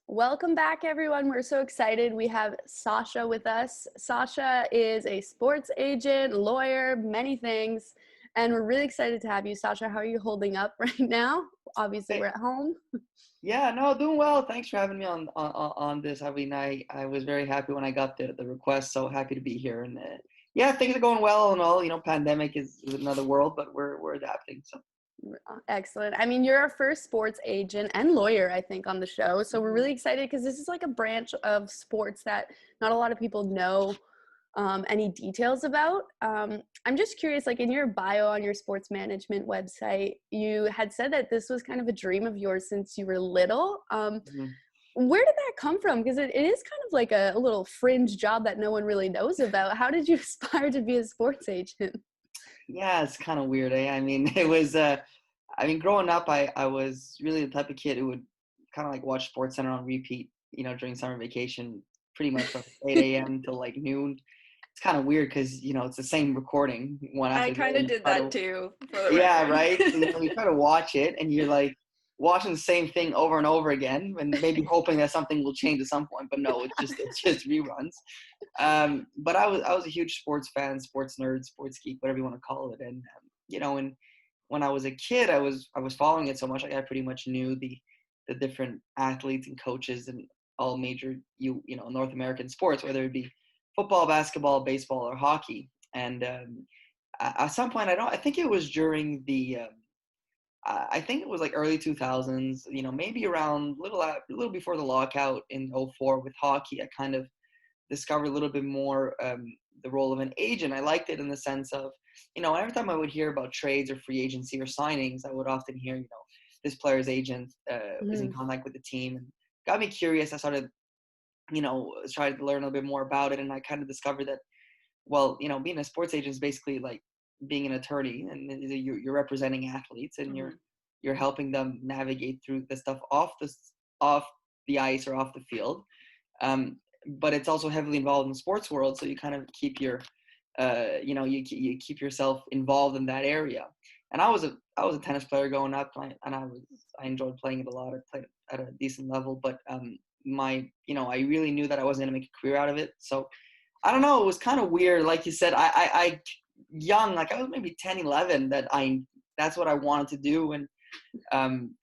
Welcome back, everyone. We're so excited. We have Sasha with us. Sasha is a sports agent, lawyer, many things, and we're really excited to have you. Sasha, how are you holding up right now? Obviously, Hey, we're at home. yeah, no, doing well. Thanks for having me on this. I mean, I was very happy when I got the request. So happy to be here. And yeah, things are going well and all. Pandemic is another world, but we're adapting. So Excellent. I mean, you're our first sports agent and lawyer, I think, on the show. So we're really excited because this is like a branch of sports that not a lot of people know any details about. I'm just curious, like in your bio on your sports management website, you had said that this was kind of a dream of yours since you were little. mhm. Where did that come from? Because it is kind of like a little fringe job that no one really knows about. How did you aspire to be a sports agent? Yeah, it's kind of weird, eh? I mean, it was. I mean, growing up, I was really the type of kid who would kind of like watch Sports Center on repeat. During summer vacation, pretty much from 8 a.m. till like noon. It's kind of weird because it's the same recording one I after the other. kind And of you did try that to too, for the Yeah, record. right. So, you try to watch it and you're like watching the same thing over and over again and maybe hoping that something will change at some point, but no, it's just reruns. But I was a huge sports fan, sports nerd, sports geek, whatever you want to call it. And and when I was a kid, I was following it so much like I pretty much knew the different athletes and coaches and all major North American sports, whether it be football, basketball, baseball, or hockey. And at some point, I think it was during I think it was like early 2000s, maybe around a little before the lockout in '04 with hockey. I kind of discovered a little bit more the role of an agent. I liked it in the sense of, every time I would hear about trades or free agency or signings, I would often hear, this player's agent is in Mhm. contact with the team, and got me curious. I started, tried to learn a little bit more about it, and I kind of discovered that, well, being a sports agent is basically like being an attorney, and you're representing athletes, and you're Mhm. you're helping them navigate through the stuff off the ice or off the field. Um, but it's also heavily involved in the sports world, so you kind of keep you keep yourself involved in that area. And I was a tennis player growing up, and I enjoyed playing it a lot. I played at a decent level, but I really knew that I wasn't going to make a career out of it. So I don't know. It was kind of weird. Like you said, I young, like I was maybe 10, 11, that's what I wanted to do, and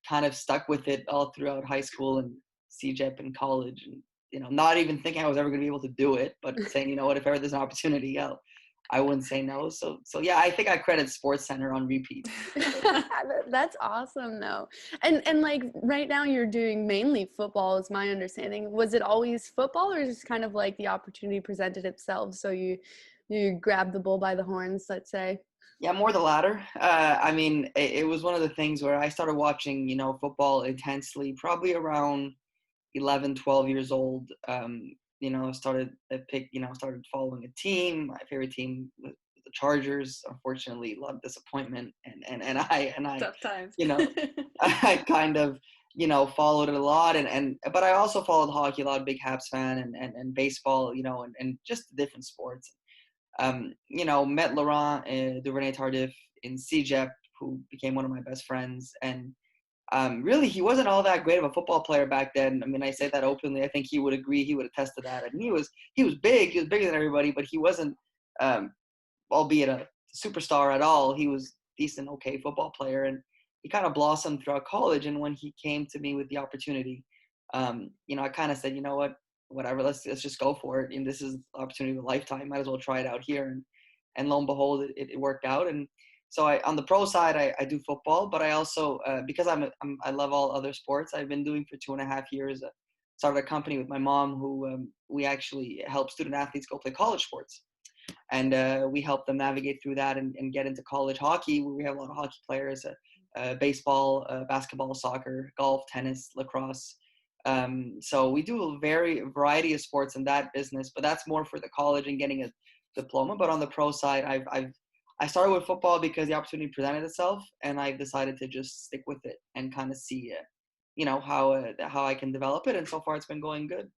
kind of stuck with it all throughout high school and CJEP and college, and not even thinking I was ever going to be able to do it, but saying, what, if ever there's an opportunity, I wouldn't say no. So yeah, I think I credit Sports Center on repeat. That's awesome though. And like right now you're doing mainly football is my understanding. Was it always football or just kind of like the opportunity presented itself so you grabbed the bull by the horns, let's say? Yeah, more the latter. I mean, it was one of the things where I started watching, football intensely, probably around 11, 12 years old. Started following a team. My favorite team was the Chargers. Unfortunately, a lot of disappointment, and I, Tough times. you know, I kind of, followed it a lot, but I also followed hockey a lot, big Habs fan, and baseball, and just different sports. Met Laurent Duvernay-Tardif in CJEP, who became one of my best friends, and really, he wasn't all that great of a football player back then. I mean, I say that openly. I think he would agree. He would attest to that. And he was big. He was bigger than everybody, but he wasn't, um, albeit a superstar at all. He was decent, okay football player, and he kind of blossomed throughout college. And when he came to me with the opportunity, I kind of said, you know what, whatever, let's just go for it. And this is the opportunity of a lifetime. Might as well try it out here. And lo and behold, it worked out. And so on the pro side, I do football, but I also, because I love all other sports, I've been doing for 2.5 years. Started a company with my mom who we actually help student athletes go play college sports. And we help them navigate through that and get into college hockey, where we have a lot of hockey players, baseball, basketball, soccer, golf, tennis, lacrosse. So we do a variety of sports in that business, but that's more for the college and getting a diploma. But on the pro side, I started with football because the opportunity presented itself, and I've decided to just stick with it and kind of see, how I can develop it. And so far, it's been going good.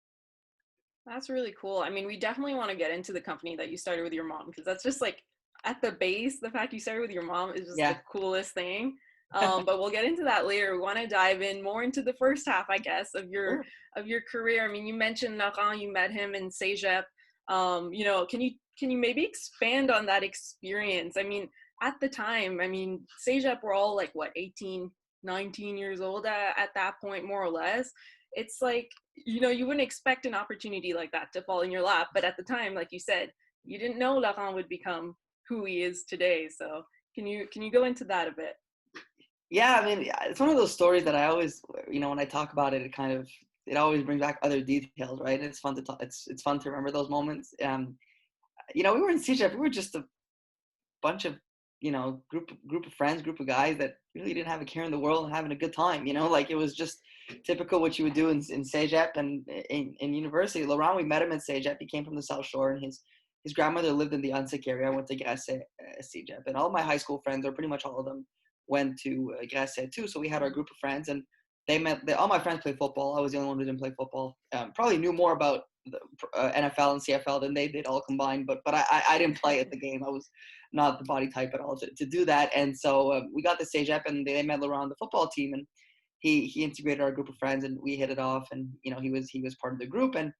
That's really cool. I mean, we definitely want to get into the company that you started with your mom because that's just like at the base, the fact you started with your mom is just the Yeah, coolest thing. But we'll get into that later. We want to dive in more into the first half, I guess, of your career. I mean, you mentioned Laurent, you met him in Cégep. You know, can you maybe expand on that experience? I mean, at the time, I mean, Cégep were all like what, 18, 19 years old at that point, more or less. It's like, you know, you wouldn't expect an opportunity like that to fall in your lap, but at the time, like you said, you didn't know Laurent would become who he is today. So can you go into that a bit? Yeah, I mean, it's one of those stories that I always, you know, when I talk about it, it always brings back other details, right? It's fun to talk. It's fun to remember those moments. You know, we were in CJF. We were just a bunch of, you know, group of friends, group of guys that really didn't have a care in the world and having a good time. You know, like it was just typical what you would do in Cégep and in university. Laurent, we met him in Cégep. He came from the South Shore, and his grandmother lived in the Unsik area. I went to Grasset, Cégep, and all my high school friends, or pretty much all of them, went to Grasset too. So we had our group of friends, and all my friends played football. I was the only one who didn't play football. Probably knew more about the NFL and CFL than they did all combined, but I didn't play at the game. I was not the body type at all to do that. And so we got to Cégep, and they met Laurent on the football team, and he integrated our group of friends, and we hit it off. And you know, he was part of the group. And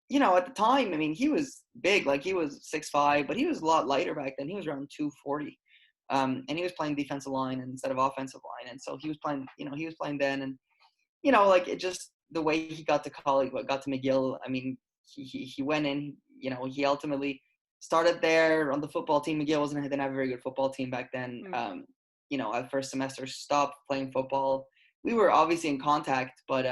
you know, at the time, I mean, he was big, like he was 6'5", but he was a lot lighter back then. He was around 240. And he was playing defensive line instead of offensive line. And so he was playing, you know, then. And, you know, like it just, the way he got to college, got to McGill, I mean, he went in, you know, he ultimately started there on the football team. McGill didn't have a very good football team back then. Mm-hmm. You know, at first semester, stopped playing football. We were obviously in contact, but,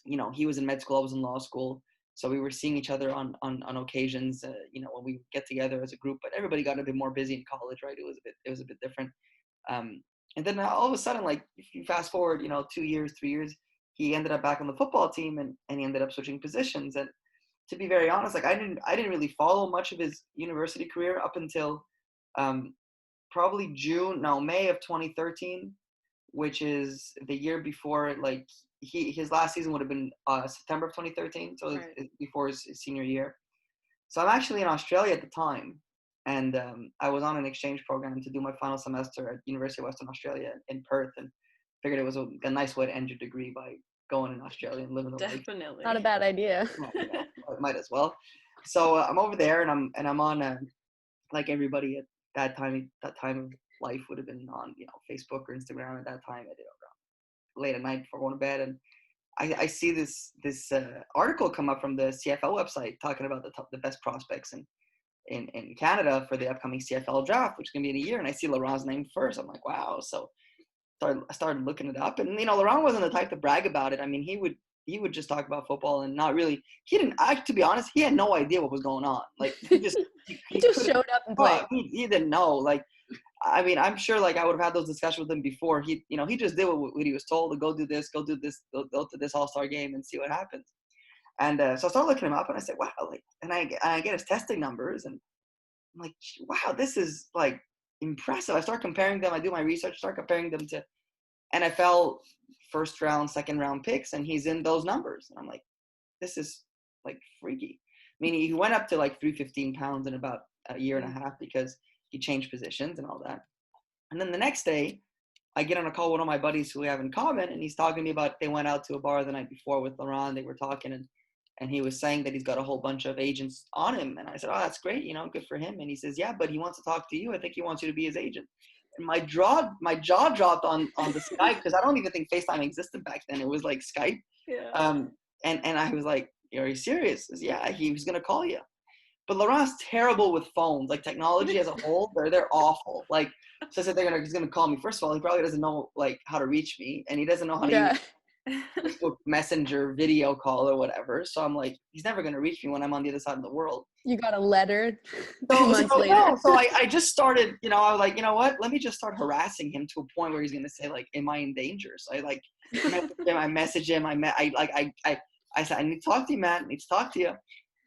you know, he was in med school, I was in law school. So we were seeing each other on occasions, you know, when we get together as a group. But everybody got a bit more busy in college, right? It was a bit different. And then all of a sudden, like if you fast forward, you know, 2 years, 3 years, he ended up back on the football team, and he ended up switching positions. And to be very honest, like I didn't really follow much of his university career up until probably May of 2013, which is the year before, like his last season would have been September of 2013, so right. It's before his senior year. So I'm actually in Australia at the time, and I was on an exchange program to do my final semester at University of Western Australia in Perth, and figured it was a nice way to end your degree by going in Australia and living the life. Definitely not a bad idea. Might as well. So I'm over there, and I'm on like everybody at that time of life would have been on, you know, Facebook or Instagram at that time. I did late at night before going to bed, and I see this article come up from the CFL website talking about the best prospects in Canada for the upcoming CFL draft, which is gonna be in a year. And I see Laurent's name first. I'm like, wow. So I started looking it up, and you know, Laurent wasn't the type to brag about it. I mean, he would just talk about football and not really. He didn't. To be honest, he had no idea what was going on. Like he just showed up and played. He didn't know. Like, I mean, I'm sure like I would have had those discussions with him before. He just did what he was told to go do this, go to this All-Star game and see what happens. And so I started looking him up, and I said, wow, like, and I get his testing numbers, and I'm like, wow, this is like impressive. I start comparing them. I do my research, start comparing them to NFL first round, second round picks, and he's in those numbers. And I'm like, this is like freaky. I mean, he went up to like 315 pounds in about a year and a half because he changed positions and all that. And then the next day, I get on a call with one of my buddies who we have in common, and he's talking to me about they went out to a bar the night before with Laurent. They were talking, and he was saying that he's got a whole bunch of agents on him. And I said, oh, that's great, you know, good for him. And he says, yeah, but he wants to talk to you. I think he wants you to be his agent. And my jaw dropped on the Skype, because I don't even think FaceTime existed back then. It was like Skype. Yeah. And I was like, are you serious? Says, yeah, he was going to call you. But Laurent's terrible with phones. Like technology as a whole, they're awful. Like, so I said he's gonna call me. First of all, he probably doesn't know like how to reach me, and he doesn't know how to use Facebook Messenger video call or whatever. So I'm like, he's never gonna reach me when I'm on the other side of the world. You got a letter 2 months later. No, so I just started, you know, I was like, you know what? Let me just start harassing him to a point where he's gonna say like, am I in danger? So I like message him. I said, I need to talk to you, man. I need to talk to you.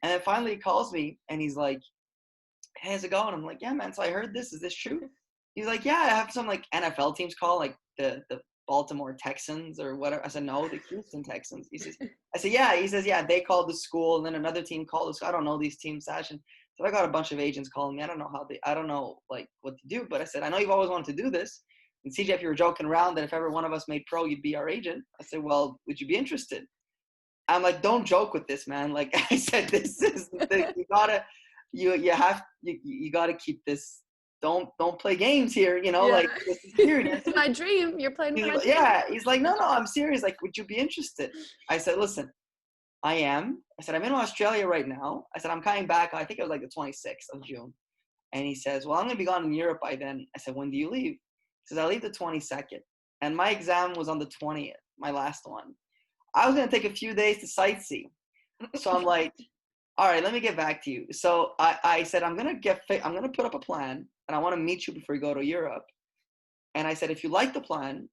And then finally he calls me, and he's like, hey, how's it going? I'm like, yeah, man. So I heard this. Is this true? He's like, yeah, I have some like NFL teams call, like the Baltimore Texans or whatever. I said, no, the Houston Texans. I said, yeah. He says, yeah, they called the school, and then another team called the school. I don't know these teams, Sasha. So I got a bunch of agents calling me. I don't know like what to do. But I said, I know you've always wanted to do this. And CJ, you were joking around that if ever one of us made pro, you'd be our agent. I said, well, would you be interested? I'm like, don't joke with this, man. Like I said, this is the thing. You gotta keep this. Don't play games here. Like this is serious. It's my dream. You're playing for my dream. Yeah. He's like, no, I'm serious. Like, would you be interested? I said, listen, I am. I said, I'm in Australia right now. I said, I'm coming back. I think it was like the 26th of June. And he says, well, I'm going to be gone in Europe by then. I said, when do you leave? He says, I leave the 22nd. And my exam was on the 20th, my last one. I was going to take a few days to sightsee. So I'm like, all right, let me get back to you. So I said, I'm going to put up a plan, and I want to meet you before you go to Europe. And I said, if you like the plan,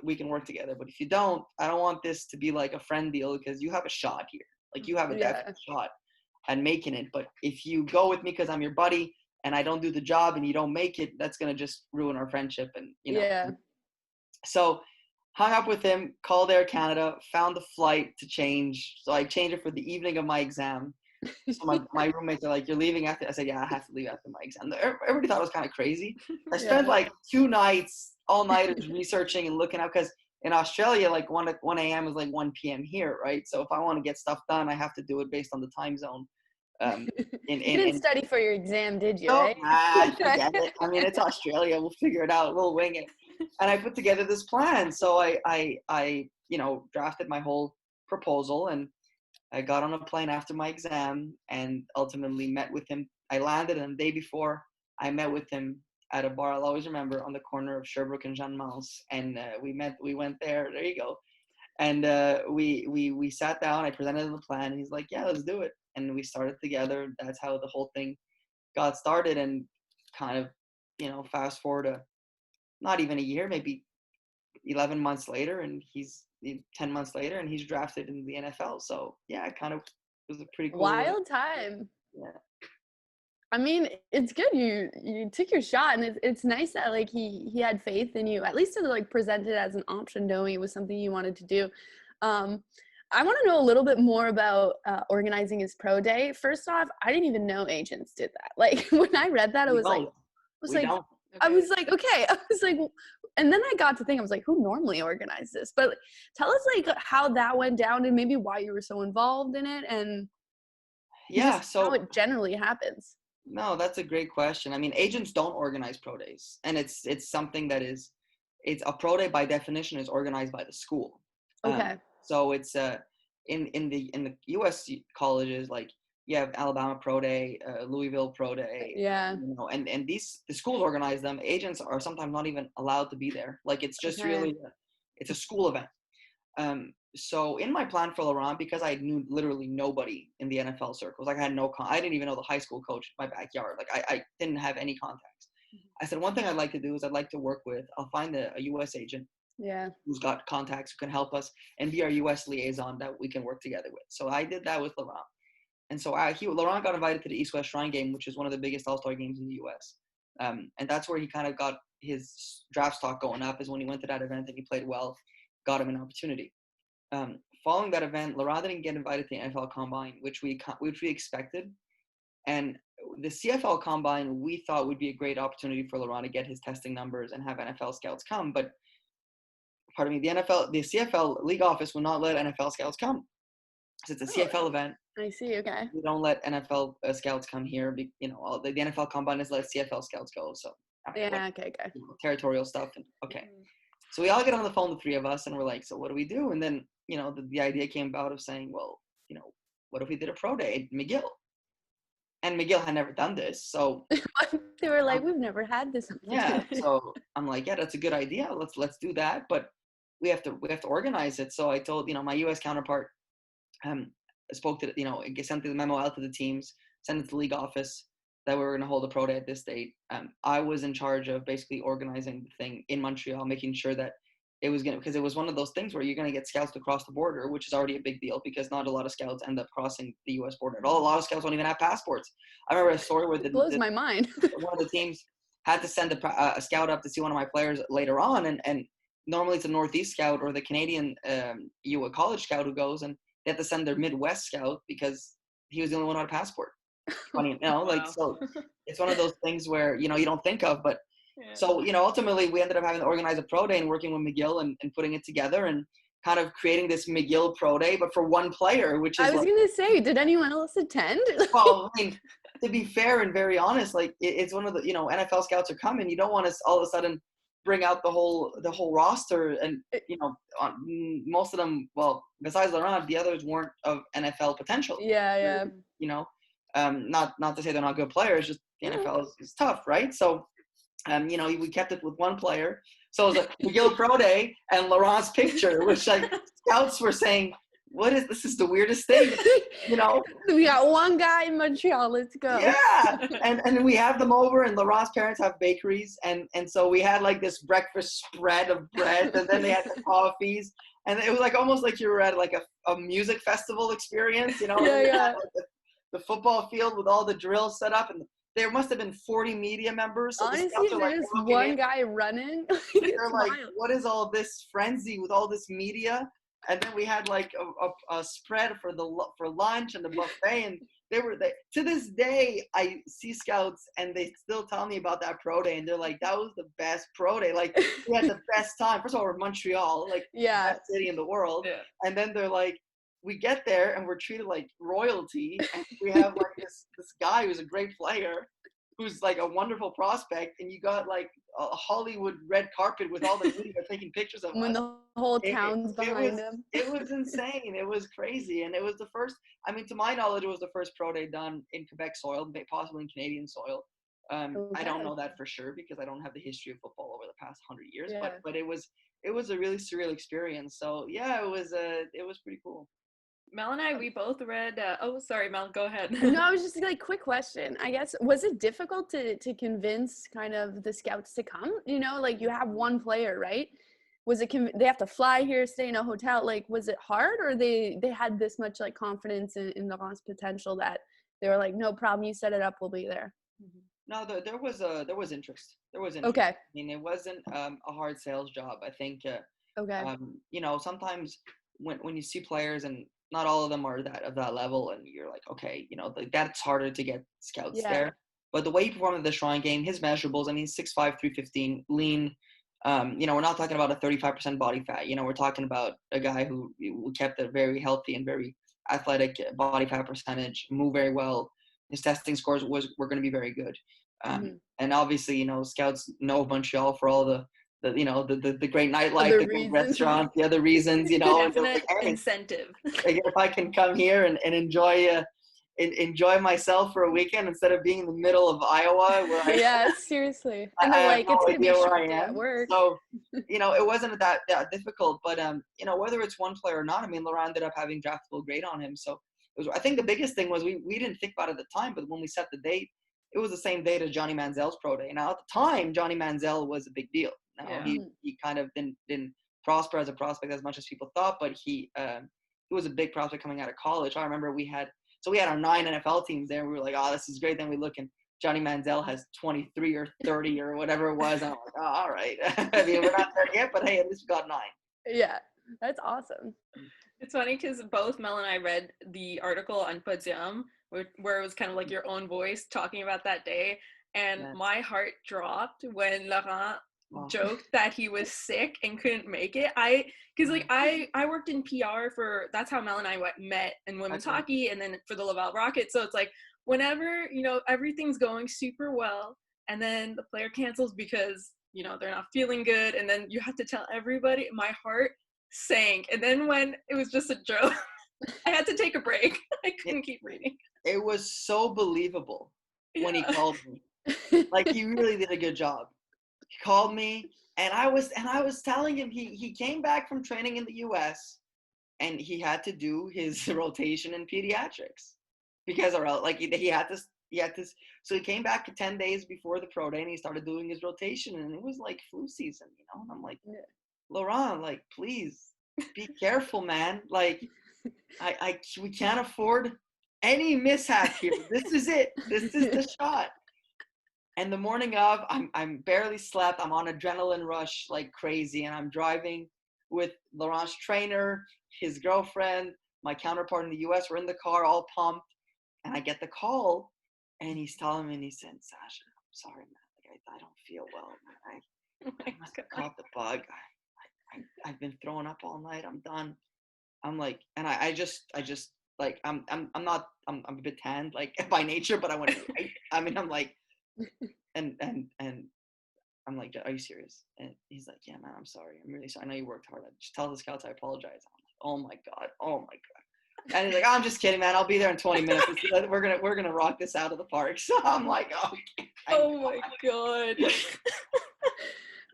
we can work together. But if you don't, I don't want this to be like a friend deal, because you have a shot here. Like, you have a definite shot at making it. But if you go with me because I'm your buddy and I don't do the job and you don't make it, that's going to just ruin our friendship. And, Yeah. So hung up with him, called Air Canada, found the flight to change. So I changed it for the evening of my exam. So my roommates are like, you're leaving after? I said, yeah, I have to leave after my exam. Everybody thought it was kind of crazy. I spent like 2 nights, all-nighters researching and looking up, because in Australia, like 1 a.m. is like 1 p.m. here, right? So if I want to get stuff done, I have to do it based on the time zone. You didn't study for your exam, did you? No, right? forget it. I mean, it's Australia. We'll figure it out. We'll wing it. And I put together this plan. So I drafted my whole proposal, and I got on a plane after my exam and ultimately met with him. I landed, and the day before, I met with him at a bar, I'll always remember, on the corner of Sherbrooke and Jean Mance. And we went there. There you go. And we sat down. I presented him the plan. And he's like, yeah, let's do it. And we started together. That's how the whole thing got started. And kind of, fast forward to not even a year, maybe 11 months later, and 10 months later, and he's drafted in the NFL. So yeah, it kind of was a pretty cool wild time. Yeah. I mean, it's good you took your shot, and it's nice that like he had faith in you, at least to like present it as an option, knowing it was something you wanted to do. I want to know a little bit more about organizing his pro day. First off, I didn't even know agents did that. Like when I read that, I was like, okay. I was like, and then I got to think, I was like, who normally organizes this? But tell us like how that went down, and maybe why you were so involved in it, and so how it generally happens. No, that's a great question. I mean, agents don't organize pro days, and it's something that it's a pro day by definition is organized by the school. Okay. So it's in the U.S. colleges, like you have Alabama Pro Day, Louisville Pro Day. Yeah. And the schools organize them. Agents are sometimes not even allowed to be there. Like it's just really it's a school event. So in my plan for Laurent, because I knew literally nobody in the NFL circles, like I had I didn't even know the high school coach in my backyard. Like I didn't have any contacts. I said, one thing I'd like to do is I'd like to work with, I'll find a U.S. agent who's got contacts who can help us and be our U.S. liaison that we can work together with. So I did that with Laurent. And so Laurent got invited to the East-West Shrine game, which is one of the biggest all-star games in the U.S. And that's where he kind of got his draft stock going up, is when he went to that event and he played well, got him an opportunity. Following that event, Laurent didn't get invited to the NFL Combine, which we expected. And the CFL Combine, we thought would be a great opportunity for Laurent to get his testing numbers and have NFL scouts come. But, the CFL league office will not let NFL scouts come. So it's a CFL event. I see. Okay. We don't let NFL scouts come here. The NFL Combine is let CFL scouts go. So okay. Territorial stuff. And so we all get on the phone, the three of us, and we're like, so what do we do? And then the idea came about of saying, well, what if we did a pro day at McGill? And McGill had never done this, so they were like, we've never had this. Yeah. So I'm like, yeah, that's a good idea. Let's do that, but we have to organize it. So I told my U.S. counterpart. Spoke to sent the memo out to the teams, sent it to the league office that we were going to hold a pro day at this date. I was in charge of basically organizing the thing in Montreal, making sure that it was because it was one of those things where you're going to get scouts to cross the border, which is already a big deal because not a lot of scouts end up crossing the U.S. border at all. A lot of scouts don't even have passports. I remember a story where blows my mind. One of the teams had to send a scout up to see one of my players later on, and normally it's a Northeast scout or the Canadian college scout who goes, and they had to send their Midwest scout because he was the only one who had a passport. Funny, Wow. so it's one of those things where, you don't think of, but Yeah. So, ultimately we ended up having to organize a pro day and working with McGill and putting it together and kind of creating this McGill pro day, but for one player, which is I was like, gonna say, did anyone else attend? well, I mean, to be fair and very honest, like it's one of the, NFL scouts are coming. You don't want to all of a sudden bring out the whole roster, and most of them, well, besides Laurent, the others weren't of NFL potential. Yeah. Not to say they're not good players, just the NFL is tough, right? So, we kept it with one player. So it was like McGill Pro Day and Laurent's picture, which like scouts were saying, "What is this? Is the weirdest thing." We got one guy in Montreal. Let's go. Yeah, and we have them over, and Laurent's parents have bakeries, and so we had like this breakfast spread of bread, and then they had the coffees, and it was like almost like you were at like a music festival experience, Yeah. Had, like, the football field with all the drills set up, and there must have been 40 media members. So Honestly, the there's one guy running. They're like, what is all this frenzy with all this media? And then we had like a spread for lunch and the buffet, and they to this day I see scouts and they still tell me about that pro day, and they're like, that was the best pro day. Like we had the best time. First of all, we're in Montreal, like the best city in the world, and then they're like, we get there and we're treated like royalty, and we have like this guy who's a great player, who's like a wonderful prospect, and you got like a Hollywood red carpet with all the media taking pictures of when us. The whole town's behind him. It was insane. It was crazy, and it was the first. I mean, to my knowledge, it was the first pro day done in Quebec soil, possibly in Canadian soil. I don't know that for sure because I don't have the history of football over the past 100 years. But it was a really surreal experience. So yeah, it was pretty cool. Mel and I, we both read. Oh, sorry, Mel, go ahead. No, I was just like, quick question. I guess, was it difficult to convince kind of the scouts to come? Like you have one player, right? Was it they have to fly here, stay in a hotel? Like, was it hard, or they had this much like confidence in Laurent's potential that they were like, no problem, you set it up, we'll be there? No, there was interest. There was interest. Okay. I mean, it wasn't a hard sales job. I think. Okay. Sometimes when you see players and not all of them are of that level, and you're like, okay, that's harder to get scouts there. But the way he performed at the Shrine game, his measurables, I mean, 6'5", 315, lean. We're not talking about a 35% body fat. We're talking about a guy who kept a very healthy and very athletic body fat percentage, move very well. His testing scores were going to be very good. And obviously, scouts know Montreal for all the great nightlife, the great restaurants, the other reasons, Definite incentive. Like, if I can come here and enjoy myself for a weekend instead of being in the middle of Iowa, where seriously, and then like it's gonna be short at work. So it wasn't that difficult. But whether it's one player or not, I mean, Laurent ended up having draftable grade on him. So I think the biggest thing was we didn't think about it at the time, but when we set the date, it was the same date as Johnny Manziel's pro day. Now at the time, Johnny Manziel was a big deal. Now he kind of didn't prosper as a prospect as much as people thought, but he was a big prospect coming out of college. I remember we had our 9 NFL teams there. And we were like, oh, this is great. Then we look and Johnny Manziel has 23 or 30 or whatever it was. And I'm like, oh, all right. I mean, we're not there yet, but hey, at least we got 9. Yeah, that's awesome. It's funny because both Mel and I read the article on Podium where it was kind of like your own voice talking about that day. And my heart dropped when Laurent joked that he was sick and couldn't make it. Because I worked in PR that's how Mel and I met in women's hockey, and then for the Laval Rockets. So it's like whenever everything's going super well, and then the player cancels because they're not feeling good, and then you have to tell everybody. My heart sank, and then when it was just a joke, I had to take a break. I couldn't keep reading. It was so believable when he called me. Like, he really did a good job. He called me, and I was telling him he came back from training in the U.S. and he had to do his rotation in pediatrics because he had to. So he came back 10 days before the pro day and he started doing his rotation, and it was like flu season, And I'm like, Laurent, like, please be careful, man. Like, we can't afford any mishap here. This is it. This is the shot. And the morning of, I'm barely slept. I'm on adrenaline rush like crazy. And I'm driving with Laurent's trainer, his girlfriend, my counterpart in the US. We're in the car all pumped. And I get the call. And he's telling me, and he said, Sasha, I'm sorry, man. Like, I don't feel well, man. Oh my I must God. have caught the bug. I've been throwing up all night. I'm done. I'm like, and I just like, I'm a bit tanned, like, by nature, but I went, I mean, I'm like, and I'm like, are you serious? And he's like, yeah, man, I'm sorry. I'm really sorry. I know you worked hard. Just tell the scouts I apologize. I'm like, oh my God. And he's like, oh, I'm just kidding, man. I'll be there in 20 minutes. We're gonna rock this out of the park. So I'm like, okay. Oh my God.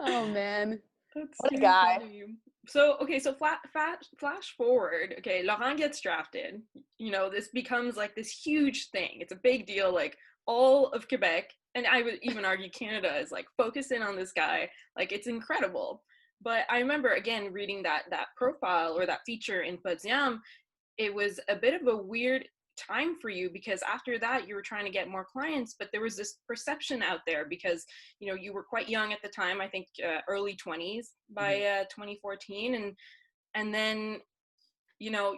Oh man, That's what a too guy. funny. So okay, so flash forward. Okay, Laurent gets drafted. You know, this becomes like this huge thing. It's a big deal. Like all of Quebec, and I would even argue Canada is like focused in on this guy. Like it's incredible. But I remember again reading that profile or that feature in Podium. It was a bit of a weird time for you because after that you were trying to get more clients, but there was this perception out there because you know you were quite young at the time. I think early 20s by 2014, and then you know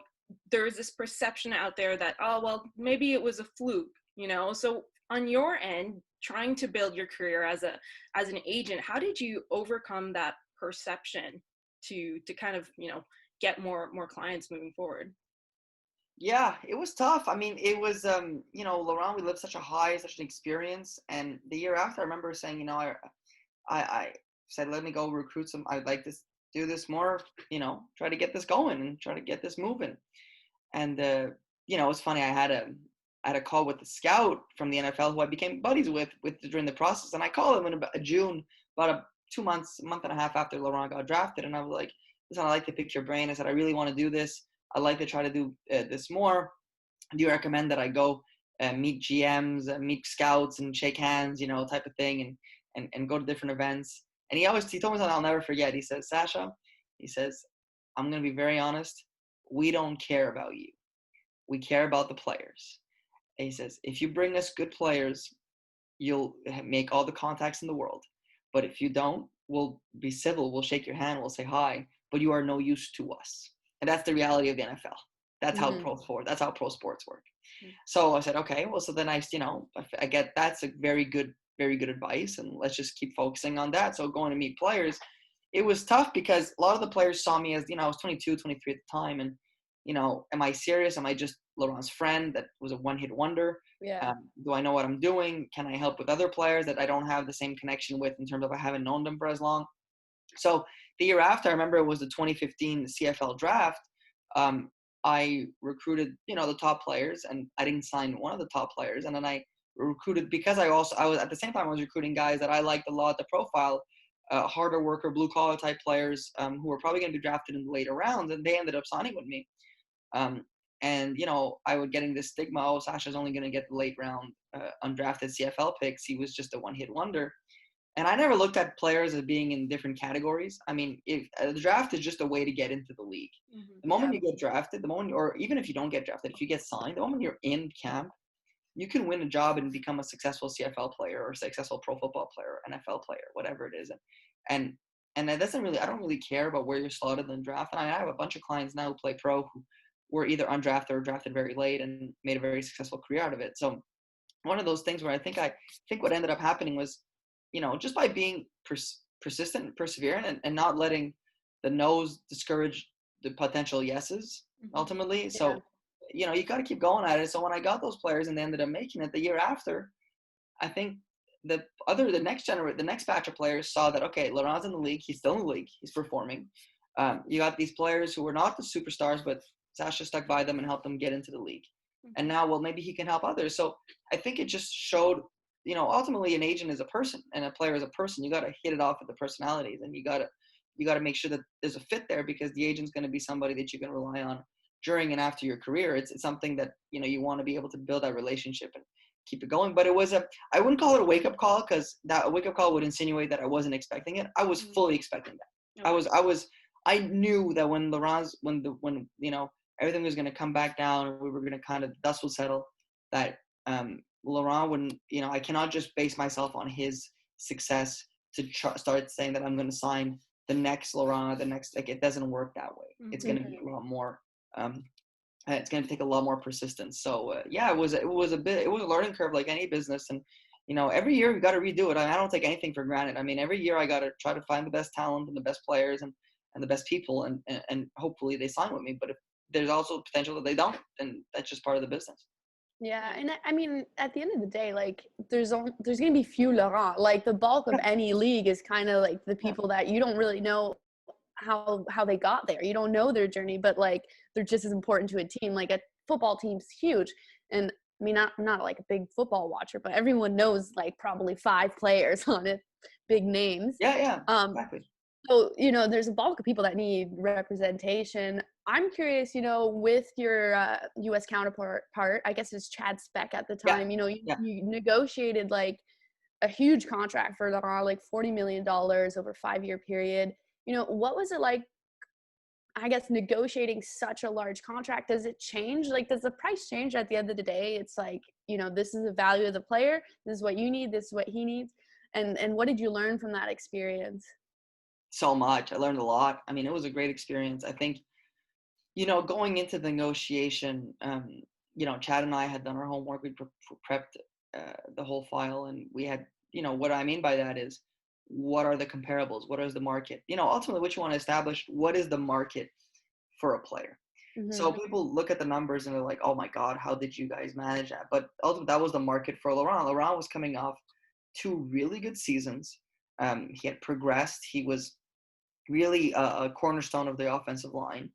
there was this perception out there that, oh well, maybe it was a fluke, you know. So on your end, trying to build your career as an agent, how did you overcome that perception to kind of, you know, get more clients moving forward? Yeah, it was tough. I mean, it was, you know, Laurent, we lived such an experience. And the year after, I remember saying, you know, I said, let me go recruit some. I'd like to do this more, you know, try to get this going and try to get this moving. And, you know, it's funny. I had a call with the scout from the NFL who I became buddies with during the process. And I called him in about June, about 2 months, a month and a half after Laurent got drafted. And I was like, listen, I like to pick your brain. I said, I really want to do this. I'd like to try to do this more. Do you recommend that I go meet GMs, meet scouts, and shake hands, you know, type of thing, and go to different events? And he told me something I'll never forget. He says, Sasha, he says, I'm going to be very honest. We don't care about you. We care about the players. And he says, if you bring us good players, you'll make all the contacts in the world. But if you don't, we'll be civil. We'll shake your hand. We'll say hi. But you are no use to us. And that's the reality of the NFL. That's how that's how pro sports work. So I said, okay, well, so then you know, I get that's a very good advice, and let's just keep focusing on that. So going to meet players, it was tough because a lot of the players saw me as, you know, I was 22, 23 at the time, and you know, am I serious? Am I just Laurent's friend that was a one-hit wonder? Yeah. Do I know what I'm doing? Can I help with other players that I don't have the same connection with in terms of I haven't known them for as long? So the year after, I remember it was the 2015 CFL draft. I recruited, you know, the top players, and I didn't sign one of the top players. And then I recruited, because I was at the same time I was recruiting guys that I liked a lot, the profile, harder worker, blue collar type players, who were probably going to be drafted in the later rounds, and they ended up signing with me. And you know, I was getting this stigma: oh, Sasha's only going to get the late round undrafted CFL picks. He was just a one-hit wonder. And I never looked at players as being in different categories. I mean, if the draft is just a way to get into the league. The moment you get drafted, or even if you don't get drafted, if you get signed, the moment you're in camp, you can win a job and become a successful CFL player or a successful pro football player, or NFL player, whatever it is. And that doesn't really, I don't really care about where you're slotted in the draft. And I have a bunch of clients now who play pro who were either undrafted or drafted very late and made a very successful career out of it. So one of those things where I think what ended up happening was, you know, just by being persistent and perseverant, and not letting the no's discourage the potential yeses ultimately. Yeah. So, you know, you got to keep going at it. So when I got those players and they ended up making it the year after, I think the next batch of players saw that, okay, Laurent's in the league. He's still in the league. He's performing. You got these players who were not the superstars, but Sasha stuck by them and helped them get into the league. And now, well, maybe he can help others. So I think it just showed, you know, ultimately an agent is a person and a player is a person. You got to hit it off with the personalities, and you got to make sure that there's a fit there, because the agent's going to be somebody that you can rely on during and after your career. It's something that, you know, you want to be able to build that relationship and keep it going. But I wouldn't call it a wake-up call, because that wake-up call would insinuate that I wasn't expecting it. I was fully expecting that. Okay. I knew that when you know, everything was going to come back down, we were going to kind of, dust will settle, that Laurent wouldn't, you know, I cannot just base myself on his success to start saying that I'm going to sign the next Laurent, like, it doesn't work that way. It's going to be a lot more, it's going to take a lot more persistence. So yeah, it was a learning curve like any business. And, every year we got to redo it. I don't take anything for granted. I mean, every year I got to try to find the best talent and the best players and the best people, and hopefully they sign with me. But if there's also potential that they don't, then that's just part of the business. Yeah, and I mean, at the end of the day, like there's going to be few Laurent. Like the bulk of any league is kind of like the people that you don't really know how they got there. You don't know their journey, but like they're just as important to a team. Like a football team's huge, and I mean, not like a big football watcher, but everyone knows like probably 5 players on it, big names. Yeah, exactly. So, there's a bulk of people that need representation. I'm curious, with your U.S. counterpart, I guess it's Chad Speck at the time, you negotiated like a huge contract for Laurent, like $40 million over a 5-year period. What was it like, I guess, negotiating such a large contract? Does it change? Like, does the price change at the end of the day? It's like, this is the value of the player. This is what you need. This is what he needs. And what did you learn from that experience? So much. I learned a lot. I mean, it was a great experience. I think, going into the negotiation, Chad and I had done our homework. We prepped the whole file, and we had, what I mean by that is, what are the comparables? What is the market? Ultimately what you want to establish, what is the market for a player? Mm-hmm. So people look at the numbers and they're like, oh my God, how did you guys manage that? But ultimately that was the market for Laurent. Laurent was coming off 2 really good seasons. He had progressed. He was really a cornerstone of the offensive line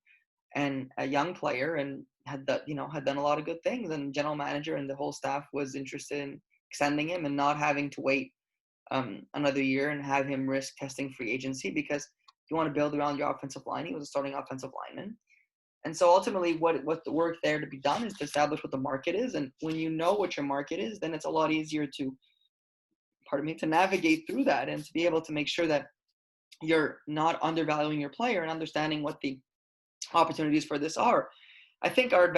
and a young player, and had done a lot of good things. And general manager and the whole staff was interested in extending him and not having to wait another year and have him risk testing free agency, because you want to build around your offensive line. He was a starting offensive lineman. And so ultimately what the work there to be done is to establish what the market is. And when you know what your market is, then it's a lot easier to navigate through that and to be able to make sure that you're not undervaluing your player and understanding what the opportunities for this are. I think our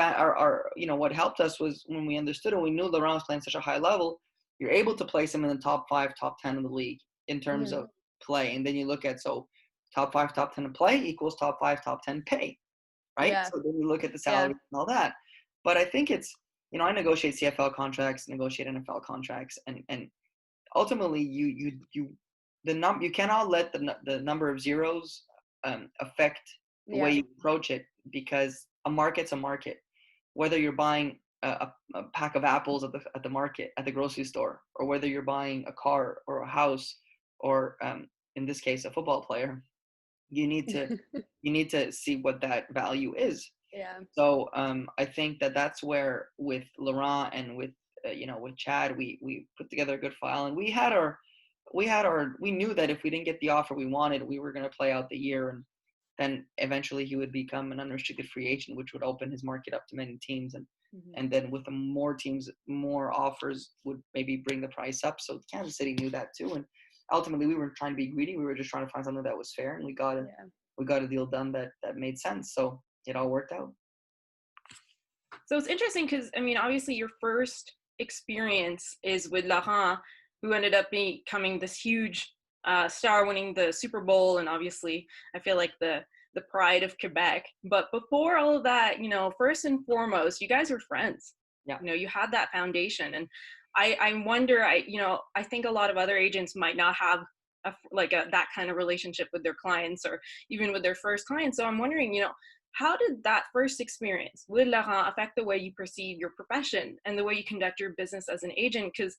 what helped us was when we understood and we knew Laurent was playing such a high level, you're able to place him in the top 5, top 10 of the league in terms of play. And then you look at, so top 5, top 10 of play equals top 5, top 10 pay, right? Yeah. So then you look at the salary and all that. But I think it's, I negotiate CFL contracts, negotiate NFL contracts, and ultimately you cannot let the number of zeros affect the way you approach it, because a market's a market. Whether you're buying a pack of apples at the market, at the grocery store, or whether you're buying a car or a house, or in this case a football player, you need to see what that value is. Yeah. So I think that's where with Laurent and with Chad, we put together a good file, and we knew that if we didn't get the offer we wanted, we were going to play out the year, and then eventually he would become an unrestricted free agent, which would open his market up to many teams. And then with the more teams, more offers would maybe bring the price up. So Kansas City knew that too. And ultimately we weren't trying to be greedy. We were just trying to find something that was fair, and we got a deal done that made sense. So it all worked out. So it's interesting because, I mean, obviously your first experience is with Laurent, who ended up becoming this huge star, winning the Super Bowl, and obviously I feel like the pride of Quebec. But before all of that, first and foremost, you guys were friends. Yeah. You had that foundation, and I wonder, I think a lot of other agents might not have that kind of relationship with their clients, or even with their first clients. So I'm wondering, how did that first experience with Laurent affect the way you perceive your profession and the way you conduct your business as an agent? Because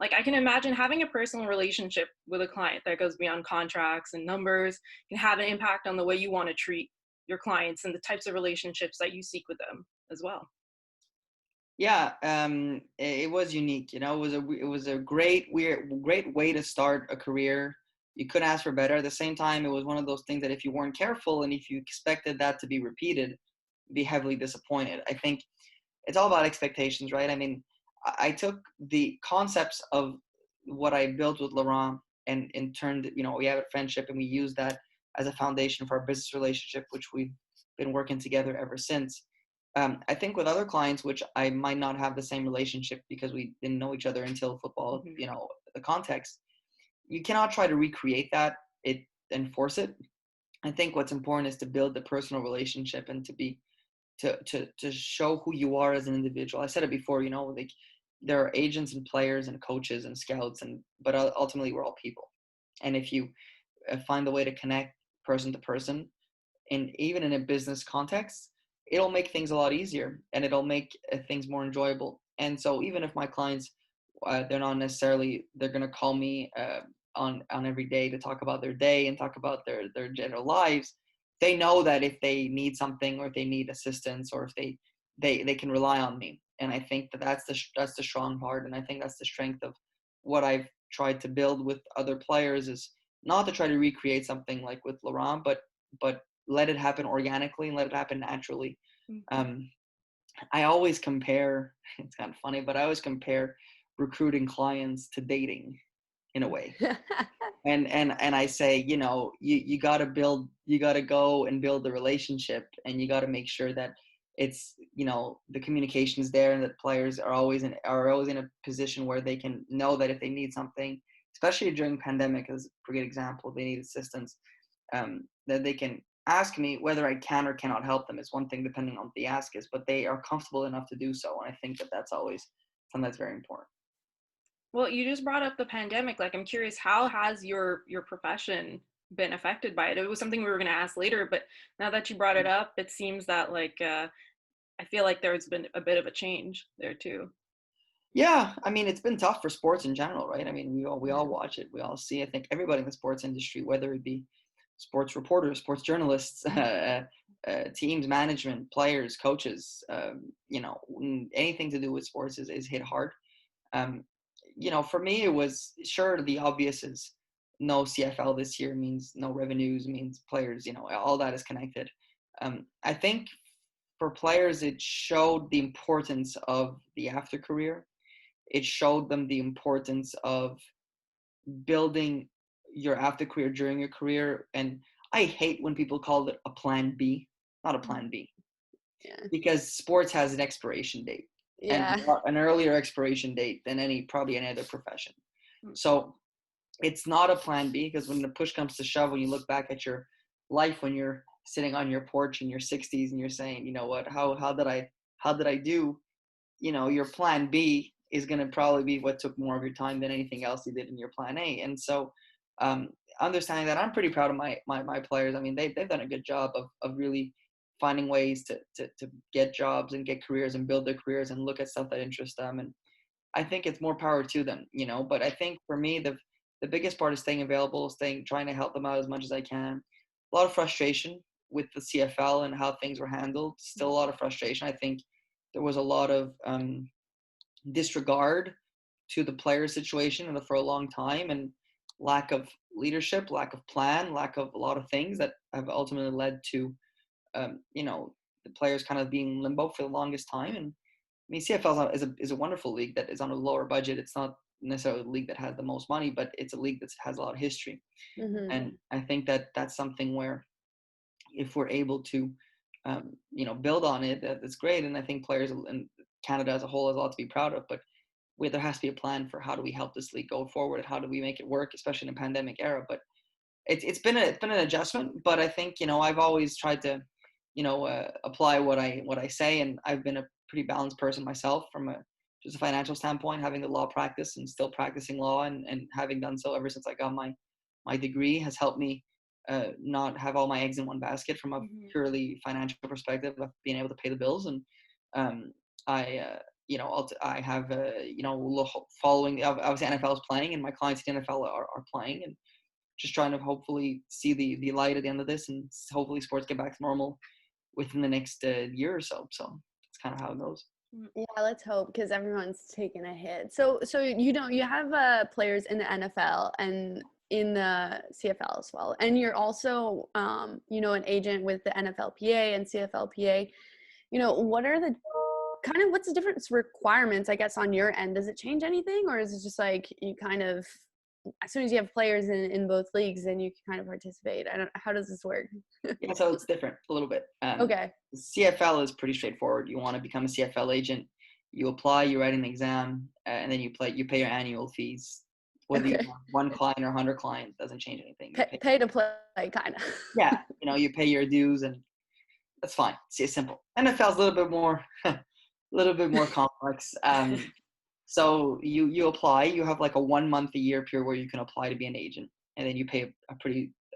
I can imagine having a personal relationship with a client that goes beyond contracts and numbers can have an impact on the way you want to treat your clients and the types of relationships that you seek with them as well. Yeah, it was unique. It was a great way to start a career. You couldn't ask for better. At the same time, it was one of those things that if you weren't careful and if you expected that to be repeated, you'd be heavily disappointed. I think it's all about expectations, right? I mean, I took the concepts of what I built with Laurent and turned, we have a friendship, and we use that as a foundation for our business relationship, which we've been working together ever since. I think with other clients, which I might not have the same relationship because we didn't know each other until football, the context, you cannot try to recreate that and force it. I think what's important is to build the personal relationship and to show who you are as an individual. I said it before, there are agents and players and coaches and scouts, but ultimately we're all people. And if you find the way to connect person to person, and even in a business context, it'll make things a lot easier, and it'll make things more enjoyable. And so even if my clients, they're not necessarily, they're going to call me on every day to talk about their day and talk about their general lives, they know that if they need something, or if they need assistance, or if they can rely on me. And I think that's the strong part. And I think that's the strength of what I've tried to build with other players, is not to try to recreate something like with Laurent, but let it happen organically and let it happen naturally. I always compare, it's kind of funny, but I always compare recruiting clients to dating in a way. And I say, you got to go and build the relationship, and you got to make sure that it's, the communication is there, and that players are always in a position where they can know that if they need something, especially during pandemic, as a great example, they need assistance, that they can ask me. Whether I can or cannot help them is one thing, depending on what the ask is, but they are comfortable enough to do so. And I think that that's always something that's very important. Well, you just brought up the pandemic. Like, I'm curious, how has your profession been affected by it? It was something we were going to ask later, but now that you brought it up, it seems that I feel like there's been a bit of a change there too. Yeah, I mean, it's been tough for sports in general, right? I mean, we all watch it, we all see. I think everybody in the sports industry, whether it be sports reporters, sports journalists, teams, management, players, coaches, anything to do with sports is hit hard. For me, it was, sure, the obvious is no CFL this year means no revenues, means players, all that is connected. I think for players, it showed the importance of the after career. It showed them the importance of building your after career during your career. And I hate when people call it a plan B, not a plan B. Yeah. Because sports has an expiration date. Yeah. And an earlier expiration date than probably any other profession. So it's not a plan B, because when the push comes to shove, when you look back at your life, when you're sitting on your porch in your 60s and you're saying, you know what, how did I do? Your plan B is going to probably be what took more of your time than anything else you did in your plan A. And so understanding that, I'm pretty proud of my players. I mean, they've done a good job of really finding ways to get jobs and get careers and build their careers and look at stuff that interests them. And I think it's more power to them, but I think for me, the biggest part is staying available, trying to help them out as much as I can. A lot of frustration with the CFL and how things were handled. Still a lot of frustration. I think there was a lot of disregard to the player situation for a long time, and lack of leadership, lack of plan, lack of a lot of things that have ultimately led to the players kind of being in limbo for the longest time. And I mean, CFL is a wonderful league that is on a lower budget. It's not necessarily a league that has the most money, but it's a league that has a lot of history. Mm-hmm. And I think that that's something where, if we're able to build on it, that's great. And I think players in Canada as a whole has a lot to be proud of, but there has to be a plan for how do we help this league go forward, and how do we make it work, especially in a pandemic era. But it's been an adjustment, but I think I've always tried to apply what I say, and I've been a pretty balanced person myself from just a financial standpoint, having the law practice and still practicing law, and having done so ever since I got my degree has helped me not have all my eggs in one basket from a purely financial perspective of being able to pay the bills. And I have following, obviously NFL is playing, and my clients in the NFL are playing, and just trying to hopefully see the light at the end of this, and hopefully sports get back to normal within the next year or so. So that's kind of how it goes. Yeah, let's hope, because everyone's taking a hit. So you have players in the NFL and in the CFL as well, and you're also an agent with the NFLPA and CFLPA. What's the difference requirements, I guess, on your end? Does it change anything, or is it just like you kind of, as soon as you have players in both leagues, then you can kind of participate? How does this work? Yeah, so it's different a little bit. Okay. CFL is pretty straightforward. You want to become a CFL agent, you apply, you write an exam, and then you pay your annual fees. Whether you have one client or 100 clients, doesn't change anything. Pay to play, kind of. Yeah, you pay your dues, and that's fine. It's simple. NFL is a little bit more complex. So you apply. You have like a 1 month a year period where you can apply to be an agent, and then you pay